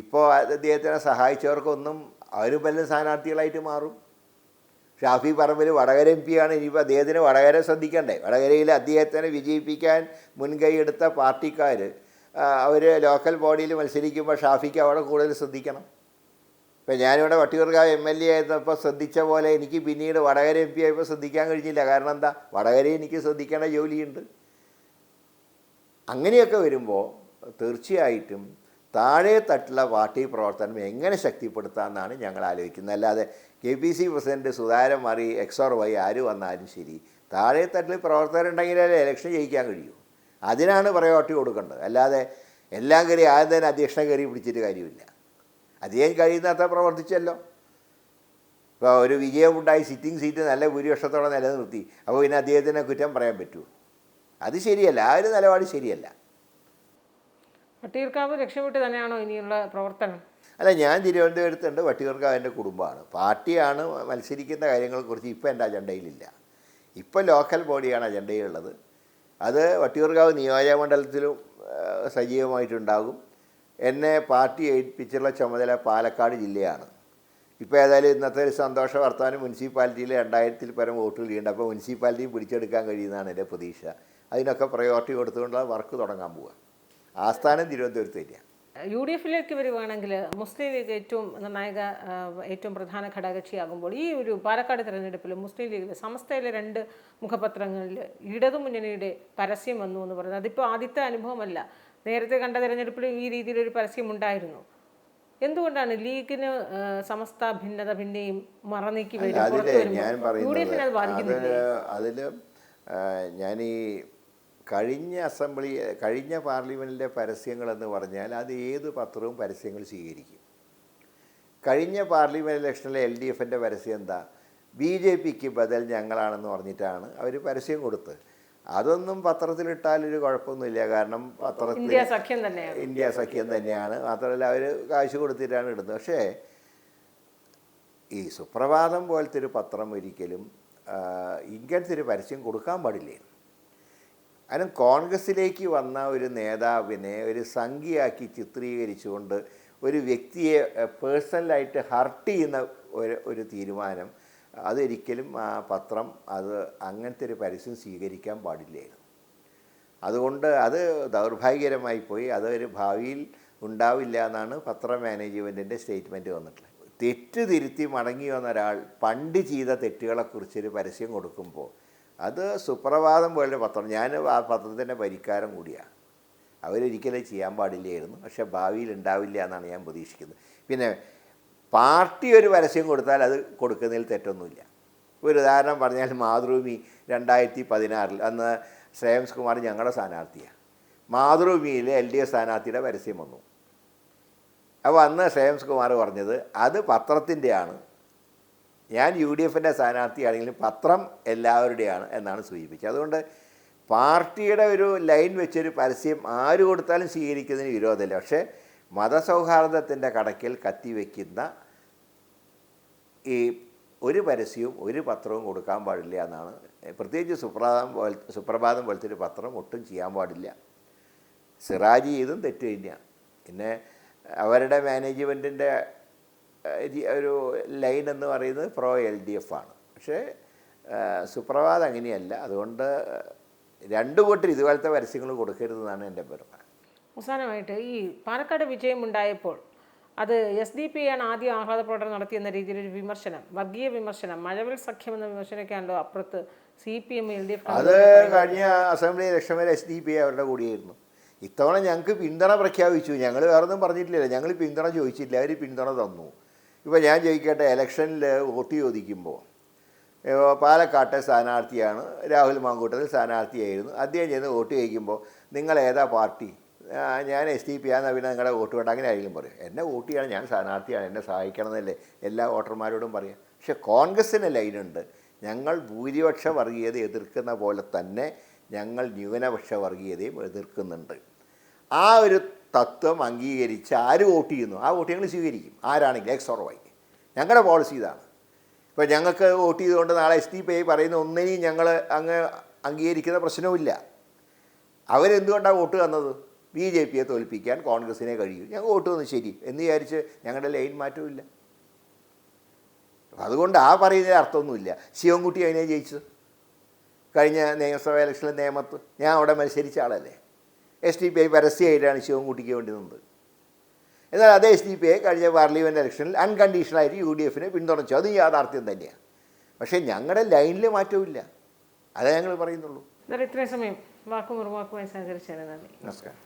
B: ഇപ്പോൾ അദ്ദേഹത്തിനെ സഹായിച്ചവർക്കൊന്നും അവരും വല്ല സ്ഥാനാർത്ഥികളായിട്ട് മാറും. ഷാഫി പറമ്പിൽ വടകര MP ആണ്. ഇനിയിപ്പോൾ അദ്ദേഹത്തിന് വടകര ശ്രദ്ധിക്കണ്ടേ? വടകരയിൽ അദ്ദേഹത്തിനെ വിജയിപ്പിക്കാൻ മുൻകൈ എടുത്ത പാർട്ടിക്കാർ അവർ ലോക്കൽ ബോഡിയിൽ മത്സരിക്കുമ്പോൾ ഷാഫിക്ക് അവിടെ കൂടുതൽ ശ്രദ്ധിക്കണം. ഇപ്പം ഞാനിവിടെ വട്ടിയൂർക്കാവ് MLA ആയിരുന്നപ്പോൾ ശ്രദ്ധിച്ച പോലെ എനിക്ക് പിന്നീട് വടകര MP ആയപ്പോൾ ശ്രദ്ധിക്കാൻ കഴിഞ്ഞില്ല. കാരണം എന്താ? വടകര എനിക്ക് ശ്രദ്ധിക്കേണ്ട ജോലിയുണ്ട്. അങ്ങനെയൊക്കെ വരുമ്പോൾ തീർച്ചയായിട്ടും താഴെ തട്ടുള്ള പാർട്ടി പ്രവർത്തനം എങ്ങനെ ശക്തിപ്പെടുത്താമെന്നാണ് ഞങ്ങൾ ആലോചിക്കുന്നത്. അല്ലാതെ KPC പ്രസിഡന്റ് സുധാകരൻ മാറി XOR ആര് വന്നാലും ശരി, താഴെ തട്ടിൽ പ്രവർത്തകരുണ്ടെങ്കിലേ ഇലക്ഷൻ ജയിക്കാൻ കഴിയൂ. അതിനാണ് പ്രയോറിറ്റി കൊടുക്കേണ്ടത്. അല്ലാതെ എല്ലാം കയറി ആദ്യം തന്നെ അധ്യക്ഷനെ കയറി പിടിച്ചിട്ട് കാര്യമില്ല. അദ്ദേഹം കഴിയുന്നത്ര പ്രവർത്തിച്ചല്ലോ. ഇപ്പോൾ ഒരു വിജയമുണ്ടായി സിറ്റിംഗ് സീറ്റ് നല്ല ഭൂരിപക്ഷത്തോടെ നിലനിർത്തി. അപ്പോൾ പിന്നെ അദ്ദേഹത്തിനെ കുറ്റം പറയാൻ പറ്റുമോ? അത് ശരിയല്ല. ആ ഒരു നിലപാട് ശരിയല്ല.
A: വട്ടിയൂർക്കാവ് രക്ഷപ്പെട്ട് തന്നെയാണോ ഇനിയുള്ള പ്രവർത്തനം?
B: അല്ല, ഞാൻ തിരുവനന്തപുരത്തുണ്ട്. വട്ടിയൂർക്കാവ് എൻ്റെ കുടുംബമാണ്. പാർട്ടിയാണ് മത്സരിക്കുന്ന കാര്യങ്ങളെക്കുറിച്ച് ഇപ്പോൾ എൻ്റെ അജണ്ടയിലില്ല. ഇപ്പോൾ ലോക്കൽ ബോഡിയാണ് അജണ്ടയിലുള്ളത്. അത് വട്ടിയൂർക്കാവ് നിയോജകമണ്ഡലത്തിലും സജീവമായിട്ടുണ്ടാകും. എന്നെ പാർട്ടി ഏൽപ്പിച്ചുള്ള ചുമതല പാലക്കാട് ജില്ലയാണ്. ഇപ്പോൾ ഏതായാലും ഇന്നത്തെ ഒരു സന്തോഷ വർത്തമാനം മുനിസിപ്പാലിറ്റിയിൽ 2000-ൽ പരം വോട്ടുകൾ ചെയ്യുന്നുണ്ട്. അപ്പോൾ മുനിസിപ്പാലിറ്റിയും പിടിച്ചെടുക്കാൻ കഴിയുന്നതാണ് എൻ്റെ പ്രതീക്ഷ. അതിനൊക്കെ പ്രയോറിറ്റി കൊടുത്തുകൊണ്ടുള്ള വർക്ക് തുടങ്ങാൻ പോവുക. ആസ്ഥാനം തിരുവനന്തപുരത്ത് തന്നെയാണ്.
A: UDF-ലേക്ക് വരുവാണെങ്കിൽ മുസ്ലിം ലീഗ് ഏറ്റവും നിർണായക ഏറ്റവും പ്രധാന ഘടകകക്ഷിയാകുമ്പോൾ ഈ ഒരു പാലക്കാട് തിരഞ്ഞെടുപ്പിൽ മുസ്ലിം ലീഗിൽ സമസ്തയിലെ 2 മുഖപത്രങ്ങളിൽ ഇടതുമുന്നണിയുടെ പരസ്യം വന്നു എന്ന് പറയുന്നത് അതിപ്പോൾ ആദ്യത്തെ അനുഭവമല്ല. നേരത്തെ കണ്ട തിരഞ്ഞെടുപ്പിൽ ഈ രീതിയിലൊരു പരസ്യം ഉണ്ടായിരുന്നു. എന്തുകൊണ്ടാണ് ലീഗിന് സമസ്ത ഭിന്നത പിന്നെയും മറനീക്കി വരും?
B: അതിൽ ഞാൻ ഈ കഴിഞ്ഞ പാർലമെൻറ്റിലെ പരസ്യങ്ങളെന്ന് പറഞ്ഞാൽ അത് ഏത് പത്രവും പരസ്യങ്ങൾ സ്വീകരിക്കും. കഴിഞ്ഞ പാർലമെൻറ്റ് ഇലക്ഷനിലെ LDFൻ്റെ പരസ്യം എന്താ? BJPക്ക് ബദൽ ഞങ്ങളാണെന്ന് പറഞ്ഞിട്ടാണ് അവർ പരസ്യം കൊടുത്തത്. അതൊന്നും പത്രത്തിലിട്ടാലൊരു കുഴപ്പമൊന്നുമില്ല. കാരണം പത്രത്തിൽ ഇന്ത്യ സഖ്യം തന്നെയാണ്. മാത്രമല്ല അവർ കാശ് കൊടുത്തിട്ടാണ് ഇടുന്നത്. പക്ഷേ ഈ സുപ്രഭാതം പോലത്തെ ഒരു പത്രം ഒരിക്കലും ഇങ്ങനത്തെ ഒരു പരസ്യം കൊടുക്കാൻ പാടില്ലേ. കാരണം കോൺഗ്രസ്സിലേക്ക് വന്ന ഒരു നേതാവിനെ ഒരു സംഖ്യയാക്കി ചിത്രീകരിച്ചുകൊണ്ട് ഒരു വ്യക്തിയെ പേഴ്സണലായിട്ട് ഹർട്ട് ചെയ്യുന്ന ഒരു തീരുമാനം, അതൊരിക്കലും ആ പത്രം അങ്ങനത്തെ ഒരു പരസ്യം സ്വീകരിക്കാൻ പാടില്ലായിരുന്നു. അതുകൊണ്ട് അത് ദൗർഭാഗ്യകരമായി പോയി. അതൊരു ഭാവിയിൽ ഉണ്ടാവില്ല എന്നാണ് പത്ര മാനേജ്മെൻറ്റിൻ്റെ സ്റ്റേറ്റ്മെൻറ്റ് വന്നിട്ടുള്ളത്. തെറ്റ് തിരുത്തി മടങ്ങി വന്ന ഒരാൾ പണ്ട് ചെയ്ത തെറ്റുകളെക്കുറിച്ചൊരു പരസ്യം കൊടുക്കുമ്പോൾ അത് സുപ്രഭാതം പോലെ പത്രം, ഞാൻ ആ പത്രത്തിൻ്റെ പരിക്കാരം കൂടിയാണ്. അവരൊരിക്കലും ചെയ്യാൻ പാടില്ലായിരുന്നു. പക്ഷേ ഭാവിയിൽ ഉണ്ടാവില്ല എന്നാണ് ഞാൻ പ്രതീക്ഷിക്കുന്നത്. പിന്നെ പാർട്ടി ഒരു പരസ്യം കൊടുത്താൽ അത് കൊടുക്കുന്നതിൽ തെറ്റൊന്നുമില്ല. ഒരു ഉദാഹരണം പറഞ്ഞാൽ മാതൃഭൂമി 2016 അന്ന് ശ്രേയംസ് കുമാർ ഞങ്ങളുടെ സ്ഥാനാർത്ഥിയാണ്. മാതൃഭൂമിയിൽ LDF സ്ഥാനാർത്ഥിയുടെ പരസ്യം വന്നു. അപ്പോൾ അന്ന് ശ്രേയംസ് കുമാർ പറഞ്ഞത് അത് പത്രത്തിൻ്റെയാണ്, ഞാൻ UDFൻ്റെ സ്ഥാനാർത്ഥിയാണെങ്കിലും പത്രം എല്ലാവരുടെയാണ് എന്നാണ് സൂചിപ്പിച്ചത്. അതുകൊണ്ട് പാർട്ടിയുടെ ഒരു ലൈൻ വെച്ചൊരു പരസ്യം ആര് കൊടുത്താലും സ്വീകരിക്കുന്നതിന് വിരോധമില്ല. പക്ഷേ മതസൗഹാർദ്ദത്തിൻ്റെ കടക്കിൽ കത്തിവെക്കുന്ന ഈ ഒരു പരസ്യവും ഒരു പത്രവും കൊടുക്കാൻ പാടില്ല എന്നാണ്. പ്രത്യേകിച്ച് സുപ്രഭാതം പോലത്തെ ഒരു പത്രം ഒട്ടും ചെയ്യാൻ പാടില്ല. സിറാജ് ചെയ്തും തെറ്റ് തന്നെയാണ്. പിന്നെ അവരുടെ മാനേജ്മെൻറ്റിൻ്റെ ഒരു ലൈൻ എന്ന് പറയുന്നത് പ്രോ LDF ആണ്. പക്ഷേ സുപ്രഭാതം അങ്ങനെയല്ല. അതുകൊണ്ട് രണ്ടു കൂട്ടർ ഇതുപോലത്തെ പരസ്യങ്ങൾ കൊടുക്കരുതെന്നാണ് എൻ്റെ അഭിപ്രായം.
A: അവസാനമായിട്ട് ഈ പാലക്കാട് വിജയമുണ്ടായപ്പോൾ അത് SDP ആണ് ആദ്യം ആഹ്ലാദ പ്രകടനം നടത്തിയെന്ന രീതിയിലൊരു വിമർശനം, വർഗീയ വിമർശനം, മഴവിൽ സഖ്യം എന്ന വിമർശനമൊക്കെയാണല്ലോ അപ്പുറത്ത് CPM LDF.
B: അത് കഴിഞ്ഞ അസംബ്ലി ഇലക്ഷൻ വരെ SDP അവരുടെ കൂടിയായിരുന്നു. ഇത്തവണ ഞങ്ങൾക്ക് പിന്തുണ പ്രഖ്യാപിച്ചു. ഞങ്ങൾ വേറൊന്നും പറഞ്ഞിട്ടില്ല, ഞങ്ങൾ പിന്തുണ ചോദിച്ചില്ല, അവർ പിന്തുണ തന്നു. ഇപ്പോൾ ഞാൻ ചോദിക്കട്ടെ, ഇലക്ഷനിൽ വോട്ട് ചോദിക്കുമ്പോൾ പാലക്കാട്ടെ സ്ഥാനാർത്ഥിയാണ് രാഹുൽ മാങ്കൂട്ടത്തിൽ സ്ഥാനാർത്ഥിയായിരുന്നു. അദ്ദേഹം ചെന്ന് വോട്ട് ചോദിക്കുമ്പോൾ നിങ്ങൾ ഏതാ പാർട്ടി, ഞാൻ SDP ആണെന്നാൽ പിന്നെ നിങ്ങളുടെ വോട്ട് വേണ്ട, അങ്ങനെ ആരെങ്കിലും പറയും. എന്നെ വോട്ട് ചെയ്യണം, ഞാൻ സ്ഥാനാർത്ഥിയാണ്, എന്നെ സഹായിക്കണം എന്നല്ലേ എല്ലാ വോട്ടർമാരോടും പറയാം. പക്ഷേ കോൺഗ്രസ്സിന് ലൈനുണ്ട്, ഞങ്ങൾ ഭൂരിപക്ഷ വർഗീയത എതിർക്കുന്ന പോലെ തന്നെ ഞങ്ങൾ ന്യൂനപക്ഷ വർഗീയതയും എതിർക്കുന്നുണ്ട്. ആ ഒരു തത്വം അംഗീകരിച്ച് ആര് വോട്ട് ചെയ്യുന്നു ആ വോട്ട് ഞങ്ങൾ സ്വീകരിക്കും, ആരാണെങ്കിലും എക്സ് ഓർ വൈ. ഞങ്ങളുടെ പോളിസി ഇതാണ്. ഇപ്പോൾ ഞങ്ങൾക്ക് വോട്ട് ചെയ്തുകൊണ്ട് നാളെ SDP പറയുന്ന ഒന്നിനെയും ഞങ്ങൾ അംഗീകരിക്കുന്ന പ്രശ്നവുമില്ല. അവരെന്തുകൊണ്ടാണ് വോട്ട് തന്നത്? BJPയെ തോൽപ്പിക്കാൻ കോൺഗ്രസ്സിനെ കഴിയും, ഞങ്ങൾ വോട്ട് തന്നു ശരി എന്ന് വിചാരിച്ച് ഞങ്ങളുടെ ലൈൻ മാറ്റമില്ല. അതുകൊണ്ട് ആ പറയുന്നതിൽ അർത്ഥമൊന്നുമില്ല. ശിവൻകുട്ടി അതിനെ ജയിച്ചത് കഴിഞ്ഞ നിയമസഭാ ഇലക്ഷനിൽ നേമത്ത്, ഞാൻ അവിടെ മത്സരിച്ച ആളല്ലേ. SDP പരസ്യമായിട്ടാണ് ശിവൻകുട്ടിക്ക് വേണ്ടി നിന്നത്. എന്നാൽ അതേ SDP കഴിഞ്ഞ പാർലമെൻറ്റ് ഇലക്ഷനിൽ അൺകണ്ടീഷണലായിട്ട് UDFനെ പിന്തുണച്ചു, അത് യാഥാർത്ഥ്യം തന്നെയാണ്. പക്ഷേ ഞങ്ങളുടെ ലൈനിൽ മാറ്റമില്ല, അതേ ഞങ്ങൾ പറയുന്നുള്ളൂ.
A: ഇത്രയും സമയം വാക്കുമുറുവാക്കുമായി സഹകരിച്ചതിന് നന്ദി.
B: നമസ്കാരം.